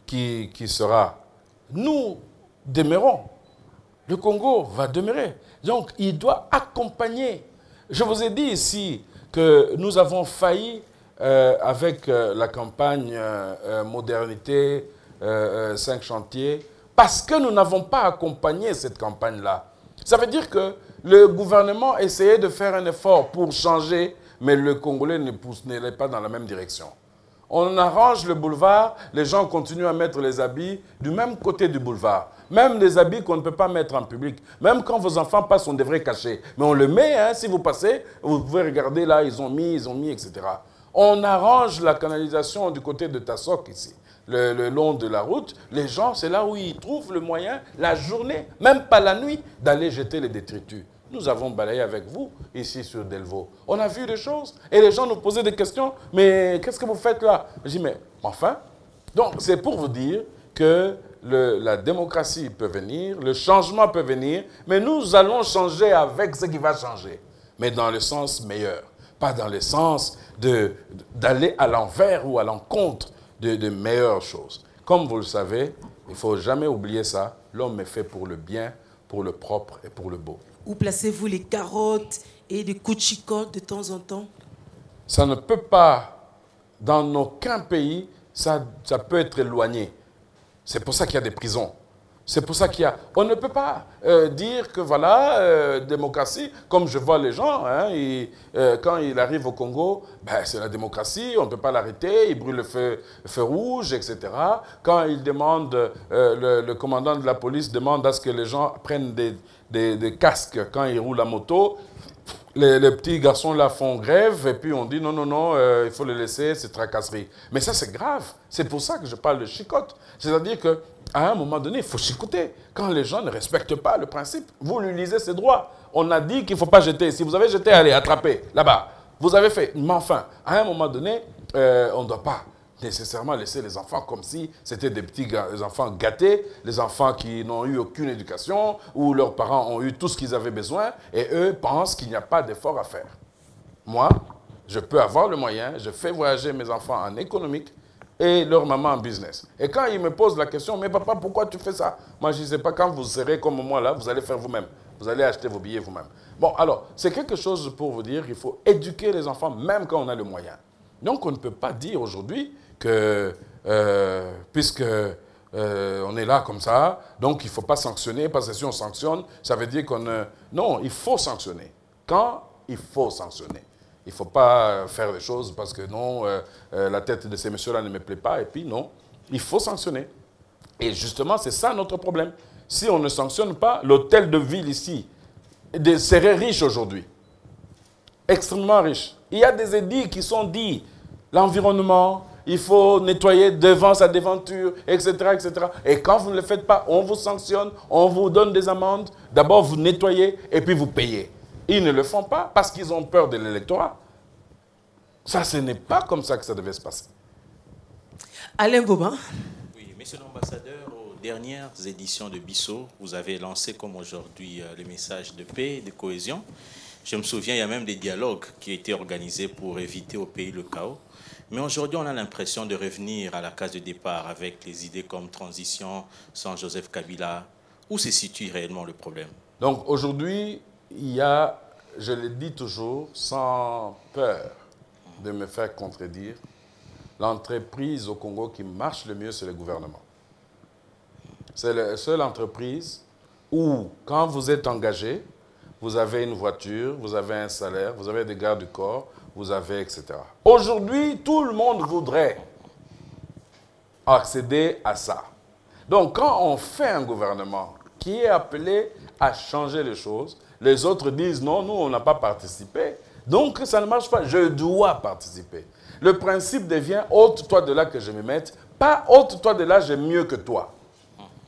qui sera, nous demeurons. Le Congo va demeurer. Donc, il doit accompagner. Je vous ai dit ici que nous avons failli avec la campagne Modernité 5 chantiers parce que nous n'avons pas accompagné cette campagne-là. Ça veut dire que le gouvernement essayait de faire un effort pour changer, mais le Congolais n'allait pas dans la même direction. On arrange le boulevard, les gens continuent à mettre les habits du même côté du boulevard. Même des habits qu'on ne peut pas mettre en public. Même quand vos enfants passent, on devrait cacher. Mais on le met, hein, si vous passez, vous pouvez regarder là, ils ont mis, etc. On arrange la canalisation du côté de Tassok ici, le long de la route. Les gens, c'est là où ils trouvent le moyen, la journée, même pas la nuit, d'aller jeter les détritus. Nous avons balayé avec vous, ici sur Delvaux. On a vu des choses, et les gens nous posaient des questions. Mais qu'est-ce que vous faites là? Je dis, mais enfin. Donc, c'est pour vous dire que la démocratie peut venir, le changement peut venir, mais nous allons changer avec ce qui va changer. Mais dans le sens meilleur, pas dans le sens d'aller à l'envers ou à l'encontre de meilleures choses. Comme vous le savez, il ne faut jamais oublier ça, l'homme est fait pour le bien, pour le propre et pour le beau. Où placez-vous les carottes et des coups de chicotte de temps en temps? Ça ne peut pas, dans aucun pays, ça peut être éloigné. C'est pour ça qu'il y a des prisons. C'est pour ça qu'il y a... On ne peut pas dire que voilà, démocratie, comme je vois les gens, hein, quand il arrive au Congo, ben, c'est la démocratie, on ne peut pas l'arrêter, il brûle le feu rouge, etc. Quand il demande, le commandant de la police demande à ce que les gens prennent des casques quand ils roulent la moto, les petits garçons là font grève et puis on dit non, non, non, il faut les laisser, c'est tracasserie. Mais ça, c'est grave. C'est pour ça que je parle de chicotte. C'est-à-dire qu'à un moment donné, il faut chicoter. Quand les gens ne respectent pas le principe, vous lui lisez ses droits. On a dit qu'il ne faut pas jeter. Si vous avez jeté, allez, attrapez, là-bas. Vous avez fait. Mais enfin, à un moment donné, on ne doit pas nécessairement laisser les enfants comme si c'était des petits enfants gâtés, les enfants qui n'ont eu aucune éducation, où leurs parents ont eu tout ce qu'ils avaient besoin, et eux pensent qu'il n'y a pas d'effort à faire. Moi, je peux avoir le moyen, je fais voyager mes enfants en économique, et leur maman en business. Et quand ils me posent la question, mais papa, pourquoi tu fais ça? Moi, je ne sais pas, quand vous serez comme moi là, vous allez faire vous-même. Vous allez acheter vos billets vous-même. Bon, alors, c'est quelque chose pour vous dire qu'il faut éduquer les enfants, même quand on a le moyen. Donc, on ne peut pas dire aujourd'hui que, puisque on est là comme ça, donc il ne faut pas sanctionner, parce que si on sanctionne, ça veut dire qu'on... Non, il faut sanctionner. Quand il faut sanctionner. Il ne faut pas faire des choses parce que non, la tête de ces messieurs-là ne me plaît pas, et puis non, il faut sanctionner. Et justement, c'est ça notre problème. Si on ne sanctionne pas, l'hôtel de ville ici serait riche aujourd'hui. Extrêmement riche. Il y a des édits qui sont dits, l'environnement, il faut nettoyer devant sa devanture, etc., etc. Et quand vous ne le faites pas, on vous sanctionne, on vous donne des amendes. D'abord, vous nettoyez et puis vous payez. Ils ne le font pas parce qu'ils ont peur de l'électorat. Ça, ce n'est pas comme ça que ça devait se passer. Alain Gobain. Oui, monsieur l'ambassadeur, aux dernières éditions de Bissau, vous avez lancé comme aujourd'hui le message de paix, de cohésion. Je me souviens, il y a même des dialogues qui ont été organisés pour éviter au pays le chaos. Mais aujourd'hui, on a l'impression de revenir à la case de départ avec les idées comme transition sans Joseph Kabila. Où se situe réellement le problème? Donc aujourd'hui, il y a, je le dis toujours, sans peur de me faire contredire, l'entreprise au Congo qui marche le mieux, c'est le gouvernement. C'est la seule entreprise où, quand vous êtes engagé, vous avez une voiture, vous avez un salaire, vous avez des gardes du corps, vous avez, etc. Aujourd'hui, tout le monde voudrait accéder à ça. Donc, quand on fait un gouvernement qui est appelé à changer les choses, les autres disent non, nous, on n'a pas participé. Donc, ça ne marche pas. Je dois participer. Le principe devient ôte-toi de là que je me mette, pas ôte-toi de là, j'ai mieux que toi.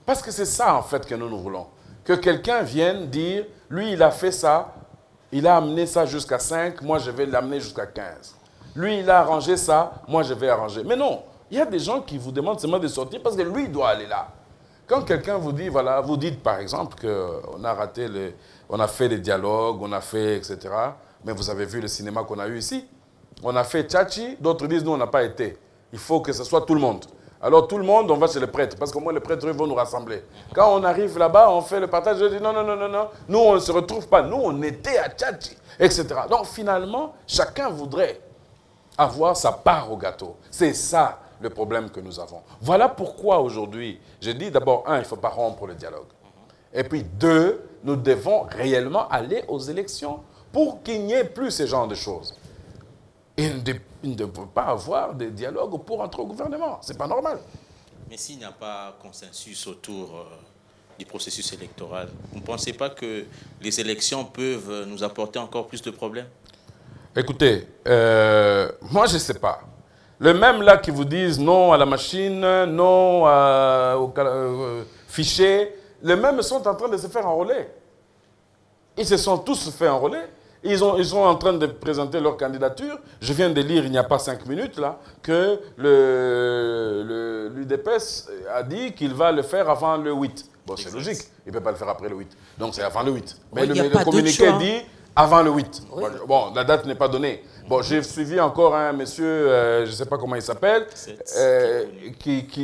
Parce que c'est ça, en fait, que nous voulons. Que quelqu'un vienne dire, lui, il a fait ça, il a amené ça jusqu'à 5, moi, je vais l'amener jusqu'à 15. Lui, il a arrangé ça, moi, je vais arranger. Mais non, il y a des gens qui vous demandent seulement de sortir parce que lui, il doit aller là. Quand quelqu'un vous dit, voilà, vous dites, par exemple, qu'on a raté, on a fait des dialogues, on a fait, etc. Mais vous avez vu le cinéma qu'on a eu ici. On a fait Tchachi, d'autres disent, nous, on n'a pas été. Il faut que ce soit tout le monde. Alors, tout le monde, on va chez le prêtre, parce qu'au moins, les prêtres vont nous rassembler. Quand on arrive là-bas, on fait le partage, je dis, non, non, non, non, non, nous, on ne se retrouve pas. Nous, on était à Tchachi, etc. Donc, finalement, chacun voudrait avoir sa part au gâteau. C'est ça le problème que nous avons. Voilà pourquoi, aujourd'hui, je dis d'abord, un, il ne faut pas rompre le dialogue. Et puis, deux, nous devons réellement aller aux élections pour qu'il n'y ait plus ce genre de choses. Il ne peut pas avoir de dialogue pour entrer au gouvernement. Ce n'est pas normal. Mais s'il n'y a pas consensus autour du processus électoral, vous ne pensez pas que les élections peuvent nous apporter encore plus de problèmes? Écoutez, moi je ne sais pas. Le même là qui vous disent non à la machine, non au fichier, les mêmes sont en train de se faire enrôler. Ils se sont tous fait enrôler. Ils sont en train de présenter leur candidature. Je viens de lire il n'y a pas 5 minutes là, que l'UDPS a dit qu'il va le faire avant le 8. Bon, c'est logique. Il ne peut pas le faire après le 8. Donc c'est avant le 8. Mais oui, le communiqué dit avant le 8. Oui. Bon, la date n'est pas donnée. Bon, j'ai suivi encore un monsieur, je ne sais pas comment il s'appelle,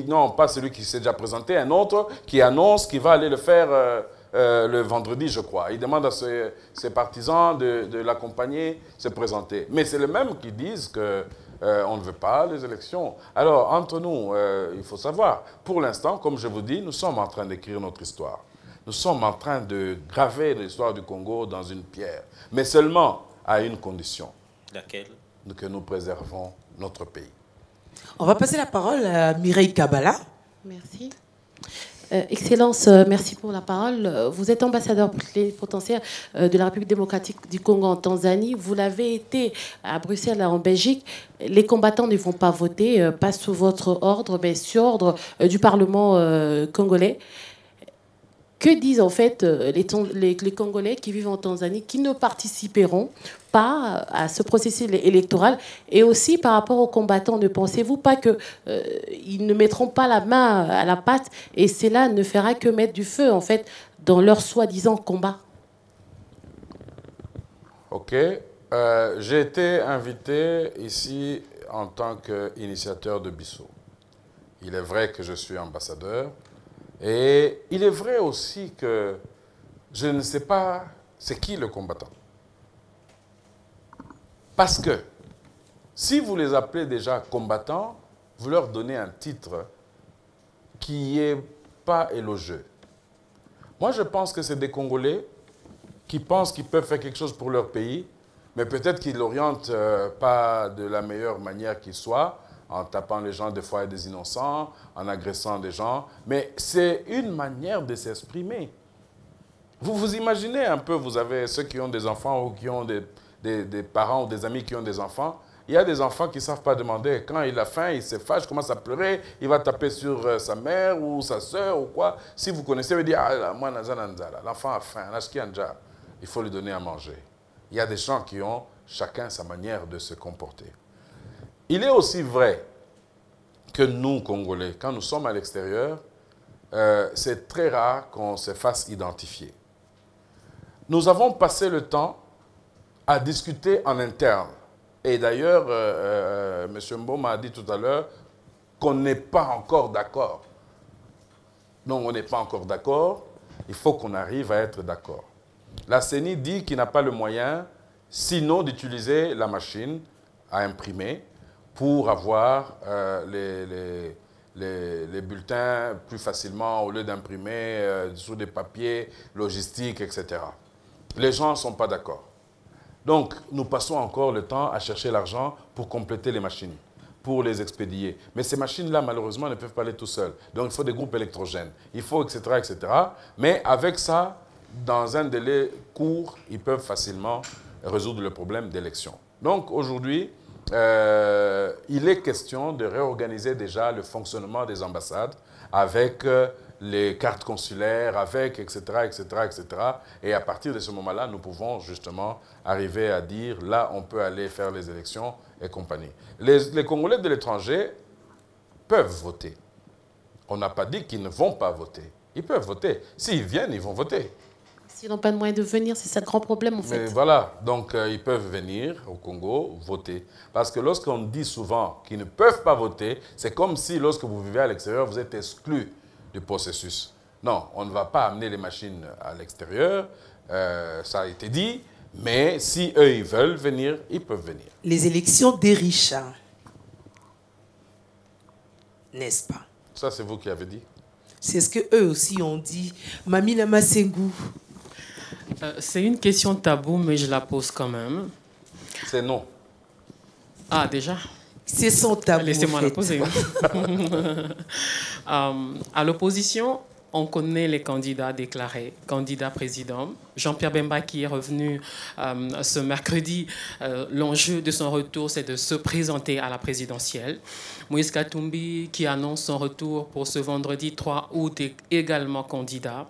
non, pas celui qui s'est déjà présenté, un autre qui annonce qu'il va aller le faire le vendredi, je crois. Il demande à ses partisans de l'accompagner, se présenter. Mais c'est les mêmes qui disent qu'on ne veut pas les élections. Alors, entre nous, il faut savoir, pour l'instant, comme je vous dis, nous sommes en train d'écrire notre histoire. Nous sommes en train de graver l'histoire du Congo dans une pierre, mais seulement à une condition. Laquelle? Que nous préservons notre pays. On va passer la parole à Mireille Kabala. Merci. Excellence, merci pour la parole. Vous êtes ambassadeur plénipotentiaire de la République démocratique du Congo en Tanzanie. Vous l'avez été à Bruxelles, en Belgique. Les combattants ne vont pas voter, pas sous votre ordre, mais sur ordre du Parlement congolais. Que disent en fait les Congolais qui vivent en Tanzanie, qui ne participeront pas à ce processus électoral? Et aussi par rapport aux combattants, ne pensez-vous pas qu'ils ne mettront pas la main à la pâte et cela ne fera que mettre du feu en fait dans leur soi-disant combat? Ok. J'ai été invité ici en tant qu'initiateur de Bissau. il est vrai que je suis ambassadeur. Et il est vrai aussi que je ne sais pas c'est qui le combattant. Parce que si vous les appelez déjà combattants, vous leur donnez un titre qui n'est pas élogieux. Moi, je pense que c'est des Congolais qui pensent qu'ils peuvent faire quelque chose pour leur pays, mais peut-être qu'ils ne l'orientent pas de la meilleure manière qui soit, en tapant les gens des fois des innocents, en agressant des gens, mais c'est une manière de s'exprimer. Vous vous imaginez un peu, vous avez ceux qui ont des enfants ou qui ont des parents ou des amis qui ont des enfants. Il y a des enfants qui ne savent pas demander. Quand il a faim, il se fâche, commence à pleurer, il va taper sur sa mère ou sa soeur ou quoi. Si vous connaissez, vous dites, ah, moi, l'enfant a faim, il faut lui donner à manger. Il y a des gens qui ont chacun sa manière de se comporter. Il est aussi vrai que nous, Congolais, quand nous sommes à l'extérieur, c'est très rare qu'on se fasse identifier. Nous avons passé le temps à discuter en interne. Et d'ailleurs, M. Mboma a dit tout à l'heure qu'on n'est pas encore d'accord. Non, on n'est pas encore d'accord. Il faut qu'on arrive à être d'accord. La CENI dit qu'il n'a pas le moyen, sinon d'utiliser la machine à imprimer pour avoir les bulletins plus facilement au lieu d'imprimer sous des papiers, logistiques, etc. Les gens ne sont pas d'accord. Donc, nous passons encore le temps à chercher l'argent pour compléter les machines, pour les expédier. Mais ces machines-là, malheureusement, ne peuvent pas aller tout seuls. Donc, il faut des groupes électrogènes. Il faut, etc., etc. Mais avec ça, dans un délai court, ils peuvent facilement résoudre le problème d'élection. Donc, aujourd'hui, il est question de réorganiser déjà le fonctionnement des ambassades avec les cartes consulaires, avec, etc., etc., etc. Et à partir de ce moment-là, nous pouvons justement arriver à dire, là, on peut aller faire les élections et compagnie. Les Congolais de l'étranger peuvent voter. On n'a pas dit qu'ils ne vont pas voter. Ils peuvent voter. S'ils viennent, ils vont voter. S'ils n'ont pas de moyen de venir, c'est ça le grand problème, en fait. Mais voilà, donc ils peuvent venir au Congo voter. Parce que lorsqu'on dit souvent qu'ils ne peuvent pas voter, c'est comme si lorsque vous vivez à l'extérieur, vous êtes exclu du processus. Non, on ne va pas amener les machines à l'extérieur, ça a été dit, mais si eux, ils veulent venir, ils peuvent venir. Les élections des riches, n'est-ce pas? Ça, c'est vous qui avez dit. C'est ce qu'eux aussi ont dit. Mamina Massengou. C'est une question taboue, mais je la pose quand même. C'est non. Ah, déjà? C'est son tabou. Laissez-moi la poser. À l'opposition, on connaît les candidats déclarés, candidat président. Jean-Pierre Bemba qui est revenu ce mercredi, l'enjeu de son retour, c'est de se présenter à la présidentielle. Moïse Katumbi qui annonce son retour pour ce vendredi 3 août est également candidat.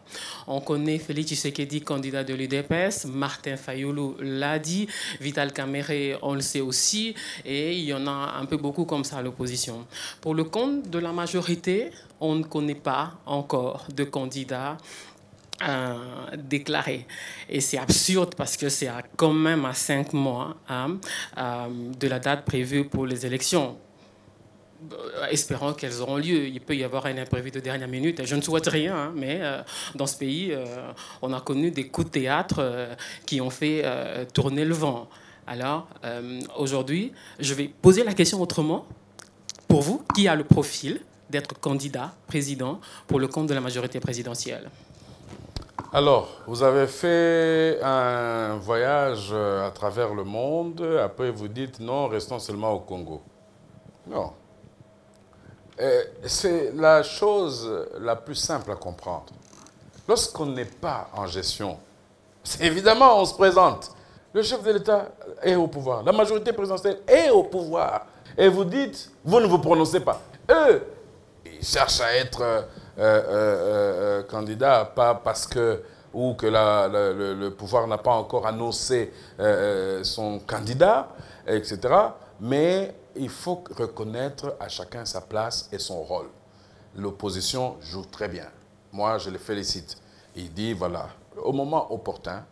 On connaît Félix Tshisekedi, candidat de l'UDPS. Martin Fayulu l'a dit. Vital Kamerhe, on le sait aussi. Et il y en a un peu beaucoup comme ça à l'opposition. Pour le compte de la majorité, on ne connaît pas encore de candidat déclaré. Et c'est absurde parce que c'est quand même à 5 mois de la date prévue pour les élections. Espérons qu'elles auront lieu. Il peut y avoir un imprévu de dernière minute. Je ne souhaite rien, mais dans ce pays, on a connu des coups de théâtre qui ont fait tourner le vent. Alors, aujourd'hui, je vais poser la question autrement. Pour vous, qui a le profil d'être candidat président pour le compte de la majorité présidentielle? Alors, vous avez fait un voyage à travers le monde. Après, vous dites non, restons seulement au Congo. Non. C'est la chose la plus simple à comprendre. Lorsqu'on n'est pas en gestion, évidemment, on se présente. Le chef de l'État est au pouvoir. La majorité présidentielle est au pouvoir. Et vous dites, vous ne vous prononcez pas. Eux, ils cherchent à être candidats, pas parce que, ou que le pouvoir n'a pas encore annoncé son candidat, etc. Mais il faut reconnaître à chacun sa place et son rôle. L'opposition joue très bien. Moi, je les félicite. Il dit, voilà, au moment opportun,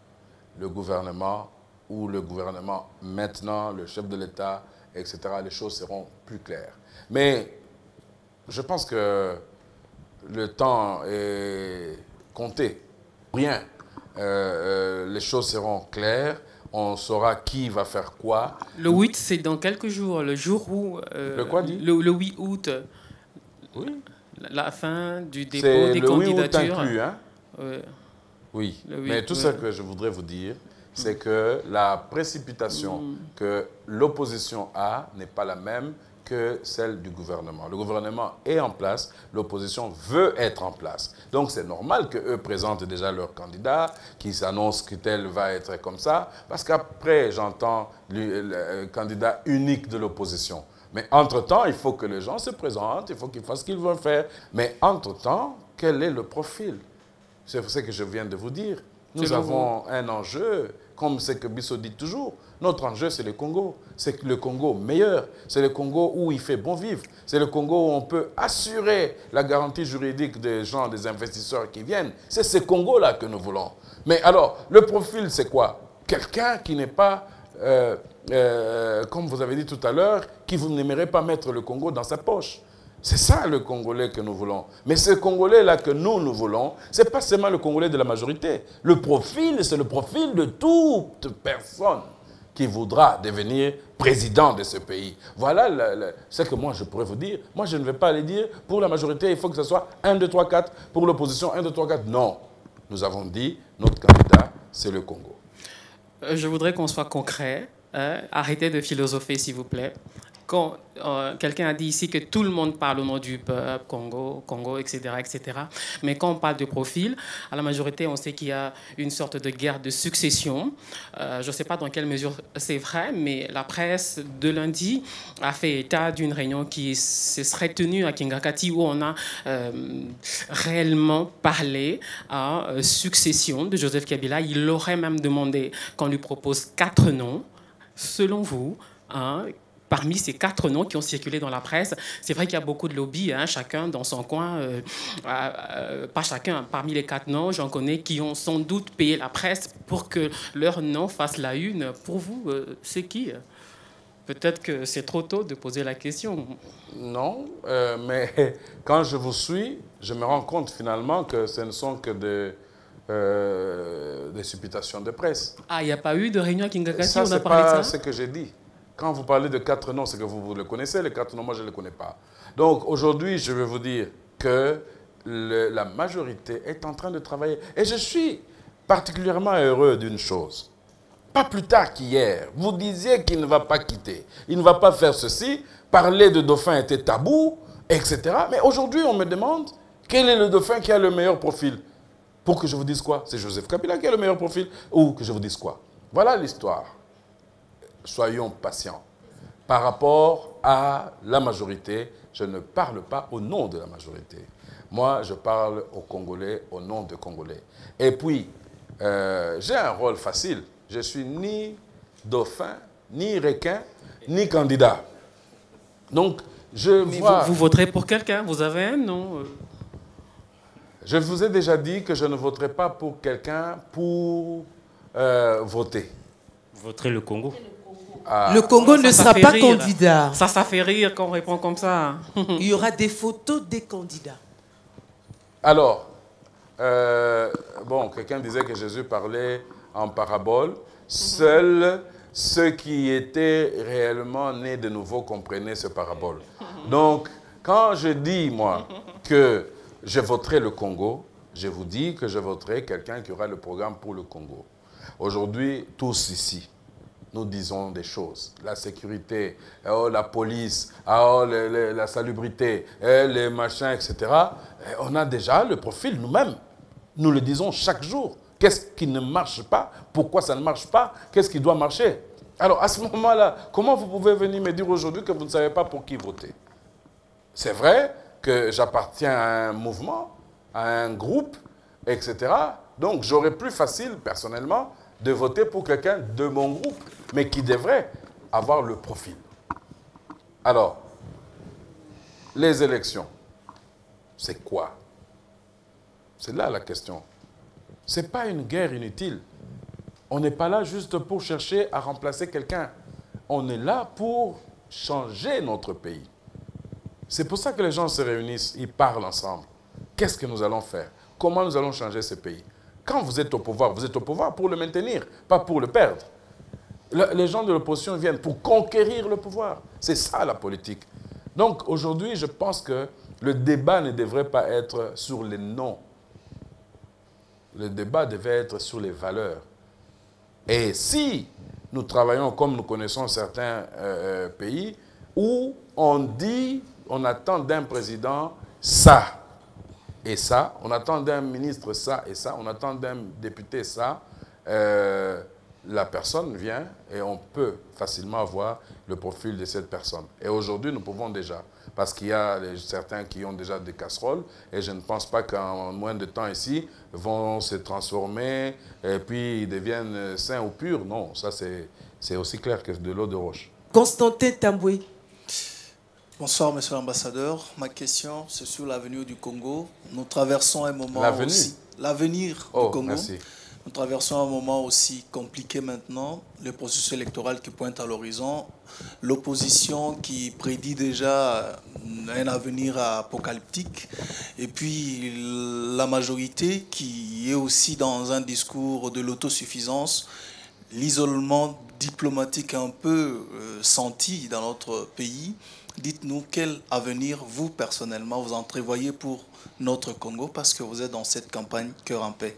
le gouvernement ou le gouvernement maintenant, le chef de l'État, etc., les choses seront plus claires. Mais je pense que le temps est compté. Rien. Les choses seront claires. On saura qui va faire quoi. Le 8, c'est dans quelques jours, le jour où... le quoi dit le 8 août. Oui. La fin du dépôt des candidatures. C'est le 8 août inclus, hein? Oui. Mais tout ce que je voudrais vous dire, c'est que la précipitation que l'opposition a n'est pas la même que celle du gouvernement. Le gouvernement est en place, l'opposition veut être en place. Donc c'est normal qu'eux présentent déjà leur candidat, qu'ils s'annoncent que tel va être comme ça, parce qu'après j'entends le candidat unique de l'opposition. Mais entre-temps, il faut que les gens se présentent, il faut qu'ils fassent ce qu'ils veulent faire. Mais entre-temps, quel est le profil? C'est ce que je viens de vous dire. Nous avons un enjeu, comme ce que Bissot dit toujours. Notre enjeu, c'est le Congo. C'est le Congo meilleur. C'est le Congo où il fait bon vivre. C'est le Congo où on peut assurer la garantie juridique des gens, des investisseurs qui viennent. C'est ce Congo-là que nous voulons. Mais alors, le profil, c'est quoi? Quelqu'un qui n'est pas, comme vous avez dit tout à l'heure, qui vous n'aimerez pas mettre le Congo dans sa poche. C'est ça le Congolais que nous voulons. Mais ce Congolais-là que nous voulons, ce n'est pas seulement le Congolais de la majorité. Le profil, c'est le profil de toute personne qui voudra devenir président de ce pays. Voilà ce que moi je pourrais vous dire. Moi je ne vais pas aller dire, pour la majorité, il faut que ce soit 1, 2, 3, 4. Pour l'opposition, 1, 2, 3, 4. Non. Nous avons dit, notre candidat, c'est le Congo. Je voudrais qu'on soit concret. Arrêtez de philosopher, s'il vous plaît. Quand quelqu'un a dit ici que tout le monde parle au nom du peuple, Congo, etc., etc. Mais quand on parle de profil, à la majorité, on sait qu'il y a une sorte de guerre de succession. Je ne sais pas dans quelle mesure c'est vrai, mais la presse de lundi a fait état d'une réunion qui se serait tenue à Kingakati où on a réellement parlé à succession de Joseph Kabila. Il aurait même demandé qu'on lui propose 4 noms. Selon vous, parmi ces 4 noms qui ont circulé dans la presse, c'est vrai qu'il y a beaucoup de lobbies, chacun dans son coin, pas chacun, parmi les 4 noms, j'en connais qui ont sans doute payé la presse pour que leur nom fasse la une. Pour vous, c'est qui? Peut-être que c'est trop tôt de poser la question. Non, mais quand je vous suis, je me rends compte finalement que ce ne sont que des supputations de presse. Ah, il n'y a pas eu de réunion à Kingakati, ça, on a parlé de ça? C'est pas ce que j'ai dit. Quand vous parlez de 4 noms, c'est que vous le connaissez, les 4 noms, moi je ne les connais pas. Donc aujourd'hui, je vais vous dire que la majorité est en train de travailler. Et je suis particulièrement heureux d'une chose. Pas plus tard qu'hier, vous disiez qu'il ne va pas quitter, il ne va pas faire ceci, parler de dauphin était tabou, etc. Mais aujourd'hui, on me demande quel est le dauphin qui a le meilleur profil. Pour que je vous dise quoi? C'est Joseph Kabila qui a le meilleur profil. Ou que je vous dise quoi? Voilà l'histoire. Soyons patients. Par rapport à la majorité, je ne parle pas au nom de la majorité. Moi, je parle aux Congolais, au nom des Congolais. Et puis, j'ai un rôle facile. Je suis ni dauphin, ni requin, ni candidat. Donc, vous voterez pour quelqu'un? Vous avez un nom? Je vous ai déjà dit que je ne voterai pas pour quelqu'un pour voter. Vous voterez le Congo? Le Congo ne sera pas candidat. Ça fait rire quand on répond comme ça. Il y aura des photos des candidats. Alors, bon, quelqu'un disait que Jésus parlait en parabole. Seuls ceux qui étaient réellement nés de nouveau comprenaient ce parabole. Donc, quand je dis, moi, que je voterai le Congo, je vous dis que je voterai quelqu'un qui aura le programme pour le Congo. Aujourd'hui, tous ici, nous disons des choses. La sécurité, la police, la salubrité, les machins, etc. On a déjà le profil nous-mêmes. Nous le disons chaque jour. Qu'est-ce qui ne marche pas? Pourquoi ça ne marche pas? Qu'est-ce qui doit marcher? Alors, à ce moment-là, comment vous pouvez venir me dire aujourd'hui que vous ne savez pas pour qui voter? C'est vrai que j'appartiens à un mouvement, à un groupe, etc. Donc, j'aurais plus facile, personnellement, de voter pour quelqu'un de mon groupe, mais qui devrait avoir le profil. Alors, les élections, c'est quoi? C'est là la question. Ce n'est pas une guerre inutile. On n'est pas là juste pour chercher à remplacer quelqu'un. On est là pour changer notre pays. C'est pour ça que les gens se réunissent, ils parlent ensemble. Qu'est-ce que nous allons faire? Comment nous allons changer ce pays? Quand vous êtes au pouvoir pour le maintenir, pas pour le perdre. Les gens de l'opposition viennent pour conquérir le pouvoir. C'est ça la politique. Donc aujourd'hui, je pense que le débat ne devrait pas être sur les noms. Le débat devait être sur les valeurs. Et si nous travaillons comme nous connaissons certains pays, où on dit, on attend d'un président ça et ça, on attend d'un ministre ça et ça, on attend d'un député ça, la personne vient et on peut facilement voir le profil de cette personne. Et aujourd'hui, nous pouvons déjà, parce qu'il y a certains qui ont déjà des casseroles, et je ne pense pas qu'en moins de temps ici, vont se transformer et puis ils deviennent sains ou purs. Non, ça c'est aussi clair que de l'eau de roche. Constantin Tamboué. Bonsoir, monsieur l'ambassadeur. Ma question, c'est sur l'avenir du Congo. Nous traversons un moment aussi... L'avenir du Congo. Merci. Nous traversons un moment aussi compliqué maintenant, le processus électoral qui pointe à l'horizon, l'opposition qui prédit déjà un avenir apocalyptique, et puis la majorité qui est aussi dans un discours de l'autosuffisance, l'isolement diplomatique un peu senti dans notre pays. Dites-nous quel avenir vous, personnellement, vous entrevoyez pour notre Congo, parce que vous êtes dans cette campagne Cœur en paix.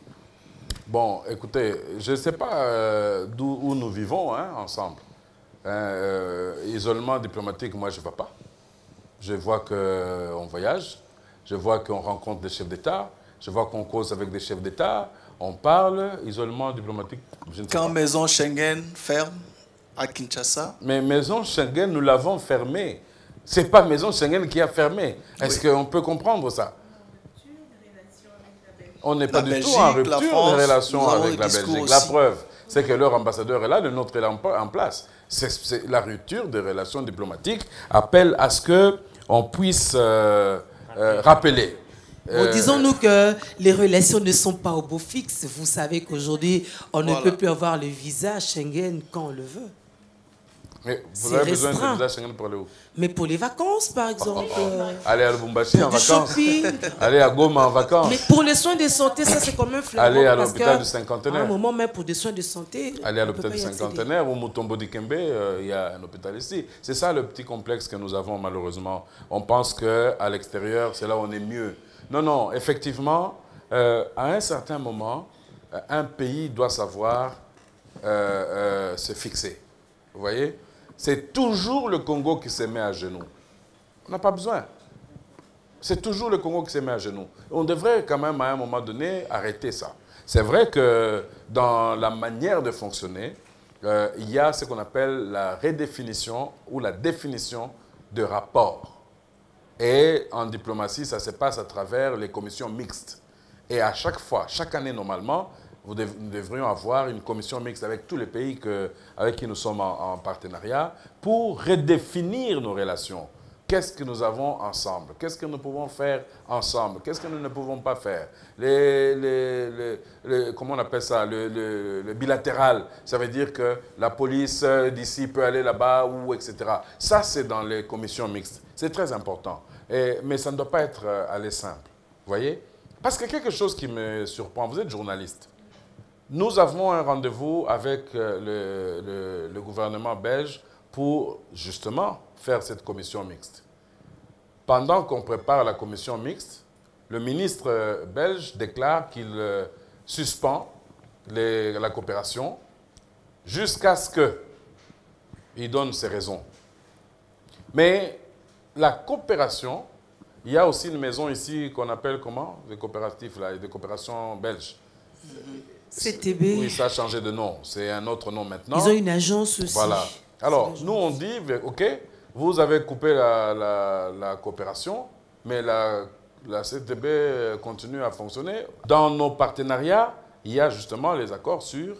Bon, écoutez, je ne sais pas où nous vivons ensemble. Isolement diplomatique, moi, je ne vois pas. Je vois qu'on voyage, je vois qu'on rencontre des chefs d'État, je vois qu'on cause avec des chefs d'État, on parle. Isolement diplomatique, je ne sais pas. Quand Maison Schengen ferme à Kinshasa? Mais Maison Schengen, nous l'avons fermée. Ce n'est pas Maison Schengen qui a fermé. Est-ce qu'on peut comprendre ça? On n'est pas du tout en rupture des relations avec la Belgique. La preuve, c'est que leur ambassadeur est là, le nôtre est là en place. La rupture des relations diplomatiques appelle à ce qu'on puisse rappeler. Disons-nous que les relations ne sont pas au beau fixe. Vous savez qu'aujourd'hui, on ne peut plus avoir le visa Schengen quand on le veut. Mais vous avez besoin de visa Schengen pour aller où? Mais pour les vacances, par exemple. Aller à Lubumbashi en vacances. Aller à Goma en vacances. Mais pour les soins de santé, ça c'est quand même flagrant. Aller à l'hôpital du Cinquantenaire. À un moment même pour des soins de santé. Aller à l'hôpital du Cinquantenaire ou Mutombo Dikembe, il y a un hôpital ici. C'est ça le petit complexe que nous avons malheureusement. On pense qu'à l'extérieur, c'est là où on est mieux. Non, non, effectivement, à un certain moment, un pays doit savoir se fixer. Vous voyez? C'est toujours le Congo qui se met à genoux. On n'a pas besoin. C'est toujours le Congo qui se met à genoux. On devrait quand même, à un moment donné, arrêter ça. C'est vrai que dans la manière de fonctionner, il y a ce qu'on appelle la redéfinition ou la définition de rapports. Et en diplomatie, ça se passe à travers les commissions mixtes. Et à chaque fois, chaque année normalement, nous devrions avoir une commission mixte avec tous les pays avec qui nous sommes en partenariat pour redéfinir nos relations. Qu'est-ce que nous avons ensemble? Qu'est-ce que nous pouvons faire ensemble? Qu'est-ce que nous ne pouvons pas faire? Comment on appelle ça? Le bilatéral. Ça veut dire que la police d'ici peut aller là-bas, ou etc. Ça, c'est dans les commissions mixtes. C'est très important. Mais ça ne doit pas être aller simple. Vous voyez? Parce que quelque chose qui me surprend, vous êtes journaliste. Nous avons un rendez-vous avec le gouvernement belge pour justement faire cette commission mixte. Pendant qu'on prépare la commission mixte, le ministre belge déclare qu'il suspend la coopération jusqu'à ce qu'il donne ses raisons. Mais la coopération, il y a aussi une maison ici qu'on appelle comment? Des coopératifs, là, des coopérations belges. CTB. Oui, ça a changé de nom. C'est un autre nom maintenant. Ils ont une agence aussi. Voilà. Alors, nous, on dit, OK, vous avez coupé la coopération, mais la CTB continue à fonctionner. Dans nos partenariats, il y a justement les accords sur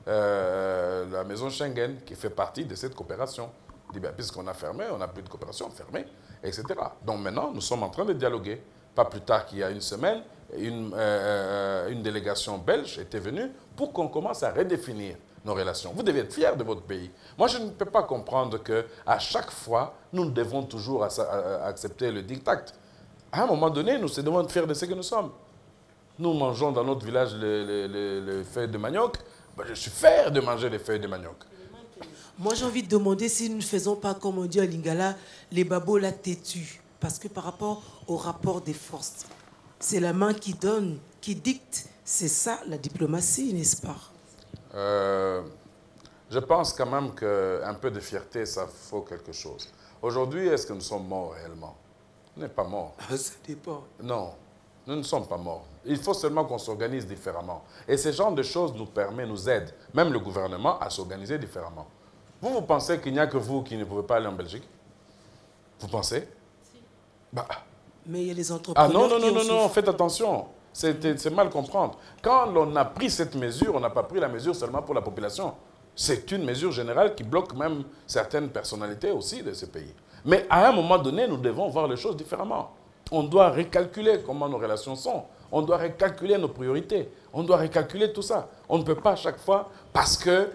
la maison Schengen qui fait partie de cette coopération. On dit, ben, puisqu'on a fermé, on n'a plus de coopération fermée, etc. Donc maintenant, nous sommes en train de dialoguer. Pas plus tard qu'il y a une semaine, une délégation belge était venue pour qu'on commence à redéfinir. nos relations. Vous devez être fiers de votre pays. Moi, je ne peux pas comprendre qu'à chaque fois, nous devons toujours accepter le diktat. À un moment donné, nous devons être fiers de ce que nous sommes. Nous mangeons dans notre village les feuilles de manioc. Ben, je suis fier de manger les feuilles de manioc. Moi, j'ai envie de demander si nous ne faisons pas, comme on dit à Lingala, les babos la têtus. Parce que par rapport au rapport des forces, c'est la main qui donne, qui dicte. C'est ça, la diplomatie, n'est-ce pas? Je pense quand même qu'un peu de fierté, ça faut quelque chose. Aujourd'hui, est-ce que nous sommes morts réellement? On n'est pas morts. Ça dépend. Non, nous ne sommes pas morts. Il faut seulement qu'on s'organise différemment. Et ce genre de choses nous aident, même le gouvernement, à s'organiser différemment. Vous pensez qu'il n'y a que vous qui ne pouvez pas aller en Belgique? Vous pensez? Bah. Mais il y a les entrepreneurs. Ah non, faites attention. C'est mal comprendre. Quand on a pris cette mesure, on n'a pas pris la mesure seulement pour la population. C'est une mesure générale qui bloque même certaines personnalités aussi de ce pays. Mais à un moment donné, nous devons voir les choses différemment. On doit recalculer comment nos relations sont. On doit recalculer nos priorités. On doit recalculer tout ça. On ne peut pas à chaque fois, parce que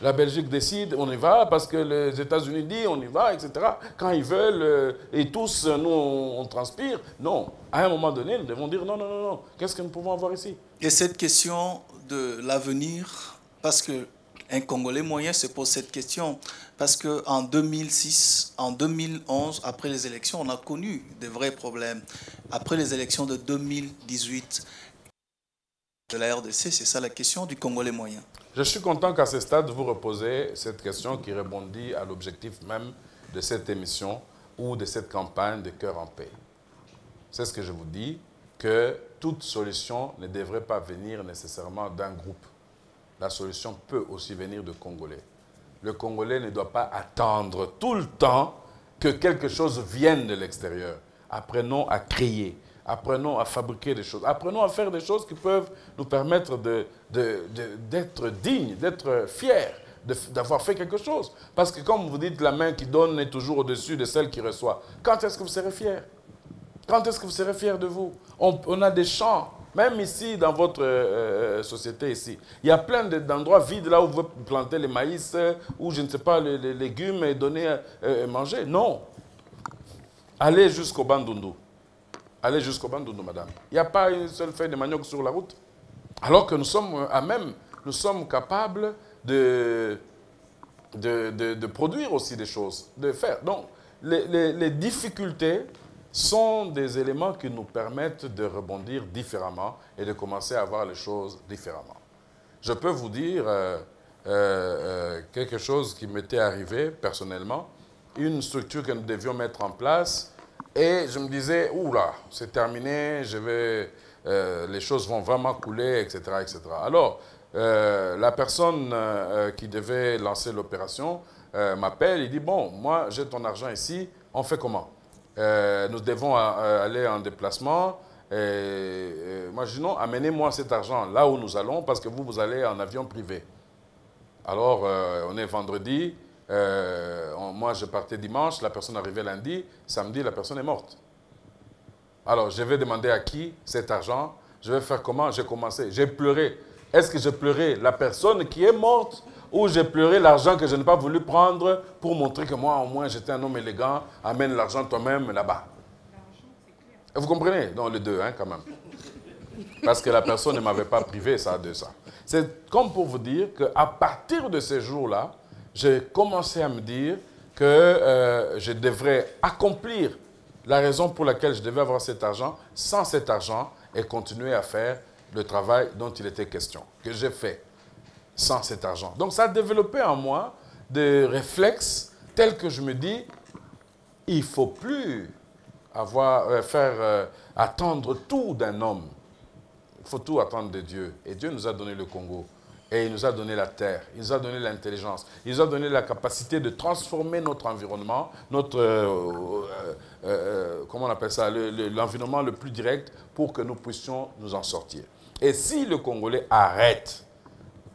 la Belgique décide, on y va, parce que les États-Unis disent, on y va, etc. Quand ils veulent, et tous, nous, on transpire. Non. À un moment donné, nous devons dire non, non, non, non. Qu'est-ce que nous pouvons avoir ici? Et cette question de l'avenir, parce qu'un Congolais moyen se pose cette question, parce qu'en 2006, en 2011, après les élections, on a connu des vrais problèmes. Après les élections de 2018 de la RDC, c'est ça la question du Congolais moyen. Je suis content qu'à ce stade, vous reposez cette question qui rebondit à l'objectif même de cette émission ou de cette campagne de Cœur en paix. C'est ce que je vous dis, que toute solution ne devrait pas venir nécessairement d'un groupe. La solution peut aussi venir de Congolais. Le Congolais ne doit pas attendre tout le temps que quelque chose vienne de l'extérieur. Apprenons à créer, apprenons à fabriquer des choses, apprenons à faire des choses qui peuvent nous permettre d'être dignes, d'être fiers, d'avoir fait quelque chose. Parce que comme vous dites, la main qui donne est toujours au-dessus de celle qui reçoit. Quand est-ce que vous serez fiers? Quand est-ce que vous serez fiers de vous? On a des champs. Même ici, dans votre société ici, il y a plein d'endroits vides là où vous pouvez planter les maïs ou je ne sais pas, les légumes et donner à manger. Non. Allez jusqu'au Bandundu. Allez jusqu'au Bandundu, madame. Il n'y a pas une seule feuille de manioc sur la route. Alors que nous sommes à même, nous sommes capables de produire aussi des choses, de faire. Donc, les difficultés sont des éléments qui nous permettent de rebondir différemment et de commencer à voir les choses différemment. Je peux vous dire quelque chose qui m'était arrivé personnellement, une structure que nous devions mettre en place et je me disais, oula, c'est terminé, les choses vont vraiment couler, etc. etc. Alors, la personne qui devait lancer l'opération m'appelle, il dit, bon, moi j'ai ton argent ici, on fait comment? Nous devons aller en déplacement. Moi, je dis non, amenez-moi cet argent là où nous allons parce que vous allez en avion privé. Alors, on est vendredi. Moi, je partais dimanche. La personne arrivait lundi. Samedi, la personne est morte. Alors, je vais demander à qui cet argent? Je vais faire comment? J'ai commencé. J'ai pleuré. Est-ce que j'ai pleuré la personne qui est morte? Ou j'ai pleuré l'argent que je n'ai pas voulu prendre pour montrer que moi, au moins, j'étais un homme élégant. Amène l'argent toi-même là-bas. Vous comprenez? Non, les deux, hein, quand même. Parce que la personne ne m'avait pas privé ça, de ça. C'est comme pour vous dire qu'à partir de ces jours-là, j'ai commencé à me dire que je devrais accomplir la raison pour laquelle je devais avoir cet argent, sans cet argent, et continuer à faire le travail dont il était question, que j'ai fait. Sans cet argent. Donc ça a développé en moi des réflexes tels que je me dis, il ne faut plus attendre tout d'un homme. Il faut tout attendre de Dieu. Et Dieu nous a donné le Congo. Et il nous a donné la terre. Il nous a donné l'intelligence. Il nous a donné la capacité de transformer notre environnement, notre, comment on appelle ça, l'environnement le plus direct pour que nous puissions nous en sortir. Et si le Congolais arrête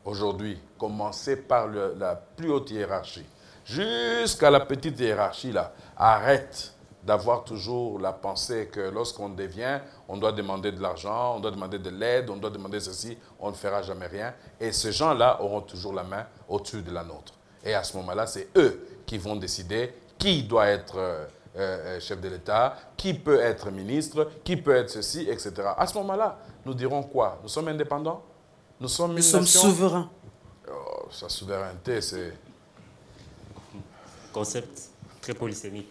aujourd'hui, commencer par la plus haute hiérarchie, jusqu'à la petite hiérarchie, là, arrête d'avoir toujours la pensée que lorsqu'on devient, on doit demander de l'argent, on doit demander de l'aide, on doit demander ceci, on ne fera jamais rien. Et ces gens-là auront toujours la main au-dessus de la nôtre. Et à ce moment-là, c'est eux qui vont décider qui doit être chef de l'État, qui peut être ministre, qui peut être ceci, etc. À ce moment-là, nous dirons quoi? Nous sommes indépendants? Nous sommes souverains. Oh, sa souveraineté, c'est... Concept très polysémique.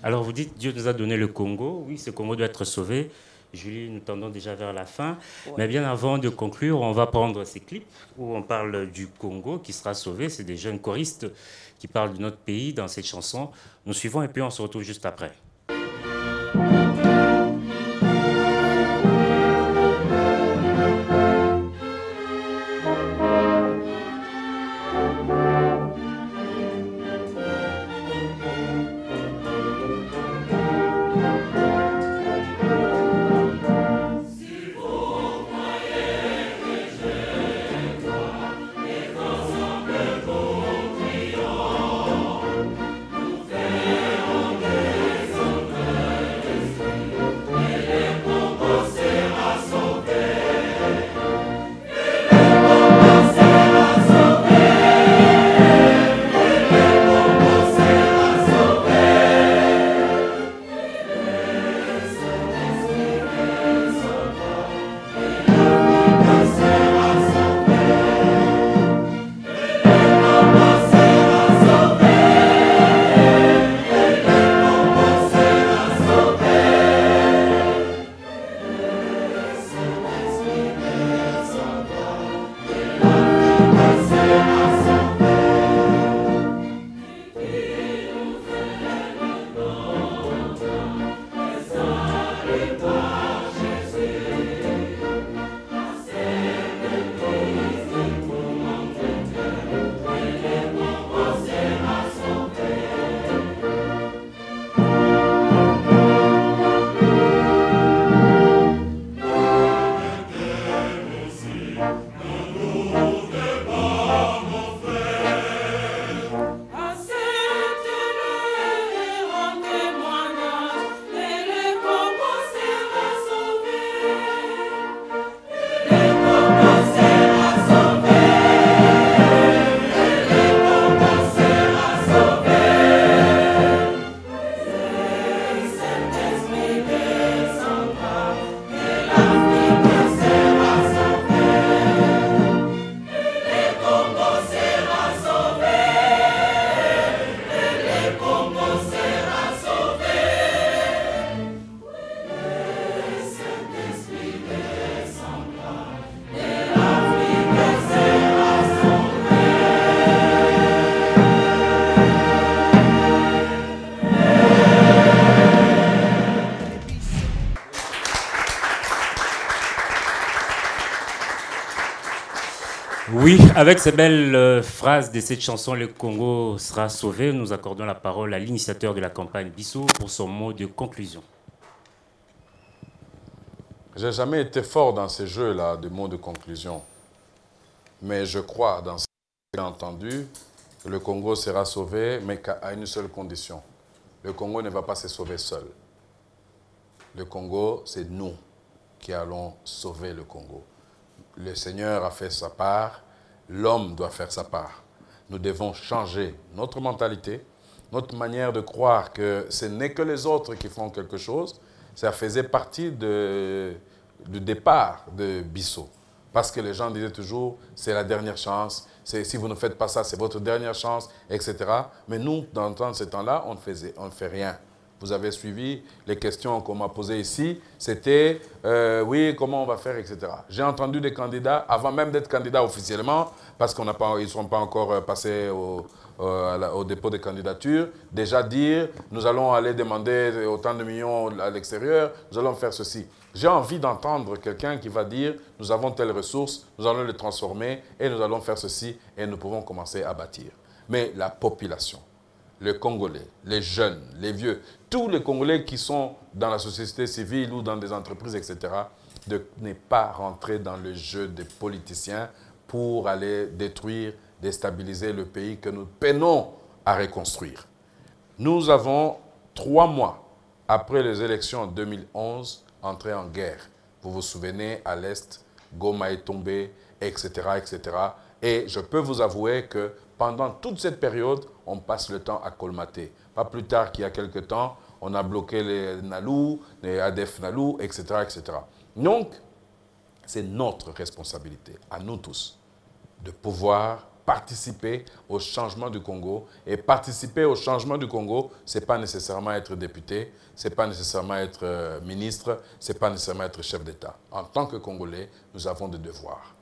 Alors vous dites, Dieu nous a donné le Congo. Oui, ce Congo doit être sauvé. Julie, nous tendons déjà vers la fin. Ouais. Mais bien avant de conclure, on va prendre ces clips où on parle du Congo qui sera sauvé. C'est des jeunes choristes qui parlent de notre pays dans cette chanson. Nous suivons et puis on se retrouve juste après. Oui, avec ces belles phrases de cette chanson, le Congo sera sauvé. Nous accordons la parole à l'initiateur de la campagne Bissot pour son mot de conclusion. Je n'ai jamais été fort dans ces jeux-là de mots de conclusion. Mais je crois dans ce que j'ai entendu que le Congo sera sauvé, mais à une seule condition. Le Congo ne va pas se sauver seul. Le Congo, c'est nous qui allons sauver le Congo. Le Seigneur a fait sa part. L'homme doit faire sa part. Nous devons changer notre mentalité, notre manière de croire que ce n'est que les autres qui font quelque chose. Ça faisait partie du départ de Bissot. Parce que les gens disaient toujours, c'est la dernière chance, si vous ne faites pas ça, c'est votre dernière chance, etc. Mais nous, dans ce temps-là, on ne fait rien. Vous avez suivi les questions qu'on m'a posées ici. C'était, oui, comment on va faire, etc. J'ai entendu des candidats, avant même d'être candidats officiellement, parce qu'ils ne sont pas encore passés au dépôt de candidature, déjà dire, nous allons aller demander autant de millions à l'extérieur, nous allons faire ceci. J'ai envie d'entendre quelqu'un qui va dire, nous avons telles ressources, nous allons les transformer et nous allons faire ceci et nous pouvons commencer à bâtir. Mais la population, les Congolais, les jeunes, les vieux, tous les Congolais qui sont dans la société civile ou dans des entreprises, etc., de ne pas rentrer dans le jeu des politiciens pour aller détruire, déstabiliser le pays que nous peinons à reconstruire. Nous avons 3 mois après les élections en 2011, entré en guerre. Vous vous souvenez, à l'Est, Goma est tombé, etc., etc. Et je peux vous avouer que pendant toute cette période, on passe le temps à colmater. Pas plus tard qu'il y a quelque temps, on a bloqué les Nalou, les ADF Nalou, etc., etc. Donc, c'est notre responsabilité, à nous tous, de pouvoir participer au changement du Congo. Et participer au changement du Congo, ce n'est pas nécessairement être député, ce n'est pas nécessairement être ministre, ce n'est pas nécessairement être chef d'État. En tant que Congolais, nous avons des devoirs,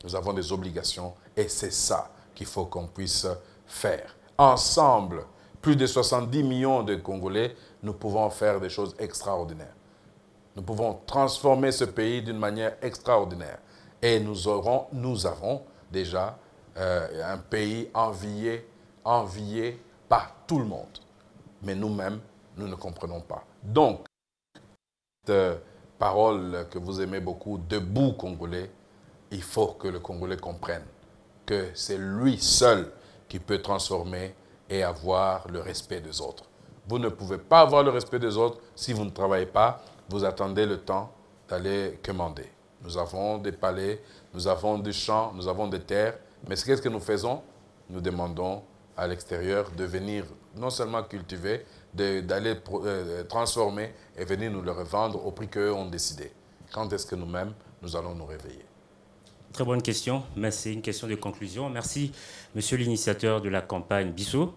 nous avons des obligations, et c'est ça qu'il faut qu'on puisse faire. Ensemble, plus de 70 millions de Congolais, nous pouvons faire des choses extraordinaires. Nous pouvons transformer ce pays d'une manière extraordinaire. Et nous avons déjà un pays envié par tout le monde. Mais nous-mêmes, nous ne comprenons pas. Donc, cette parole que vous aimez beaucoup, debout Congolais, il faut que le Congolais comprenne que c'est lui seul qui peut transformer et avoir le respect des autres. Vous ne pouvez pas avoir le respect des autres si vous ne travaillez pas. Vous attendez le temps d'aller commander. Nous avons des palais, nous avons des champs, nous avons des terres. Mais qu'est-ce que nous faisons? Nous demandons à l'extérieur de venir non seulement cultiver, d'aller transformer et venir nous le revendre au prix qu'eux ont décidé. Quand est-ce que nous-mêmes, nous allons nous réveiller? Très bonne question, mais c'est une question de conclusion. Merci, monsieur l'initiateur de la campagne Bissau.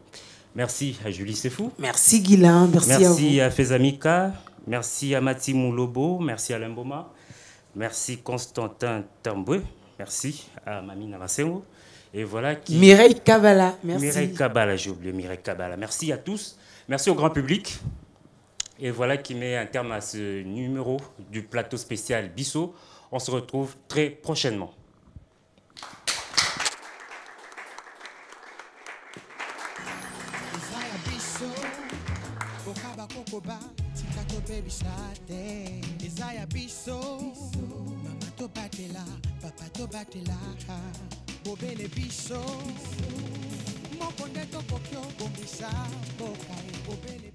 Merci à Julie Sefou. Merci Guilain, merci à Fezamika. Merci à Mati Moulobo, merci à Lemboma, merci Constantin Tamboué, merci à Mami Navasengo. Et voilà qui... Mireille Kabala, merci. Mireille Kabala, j'ai oublié Mireille Kabala. Merci à tous, merci au grand public. Et voilà qui met un terme à ce numéro du plateau spécial Bissau. On se retrouve très prochainement. Baby shade, Isaiah Biso, Mama to batela, Papa to batela, Bobele Biso, Mokonde to pokyo, Bombisa, Bokai, Bobele.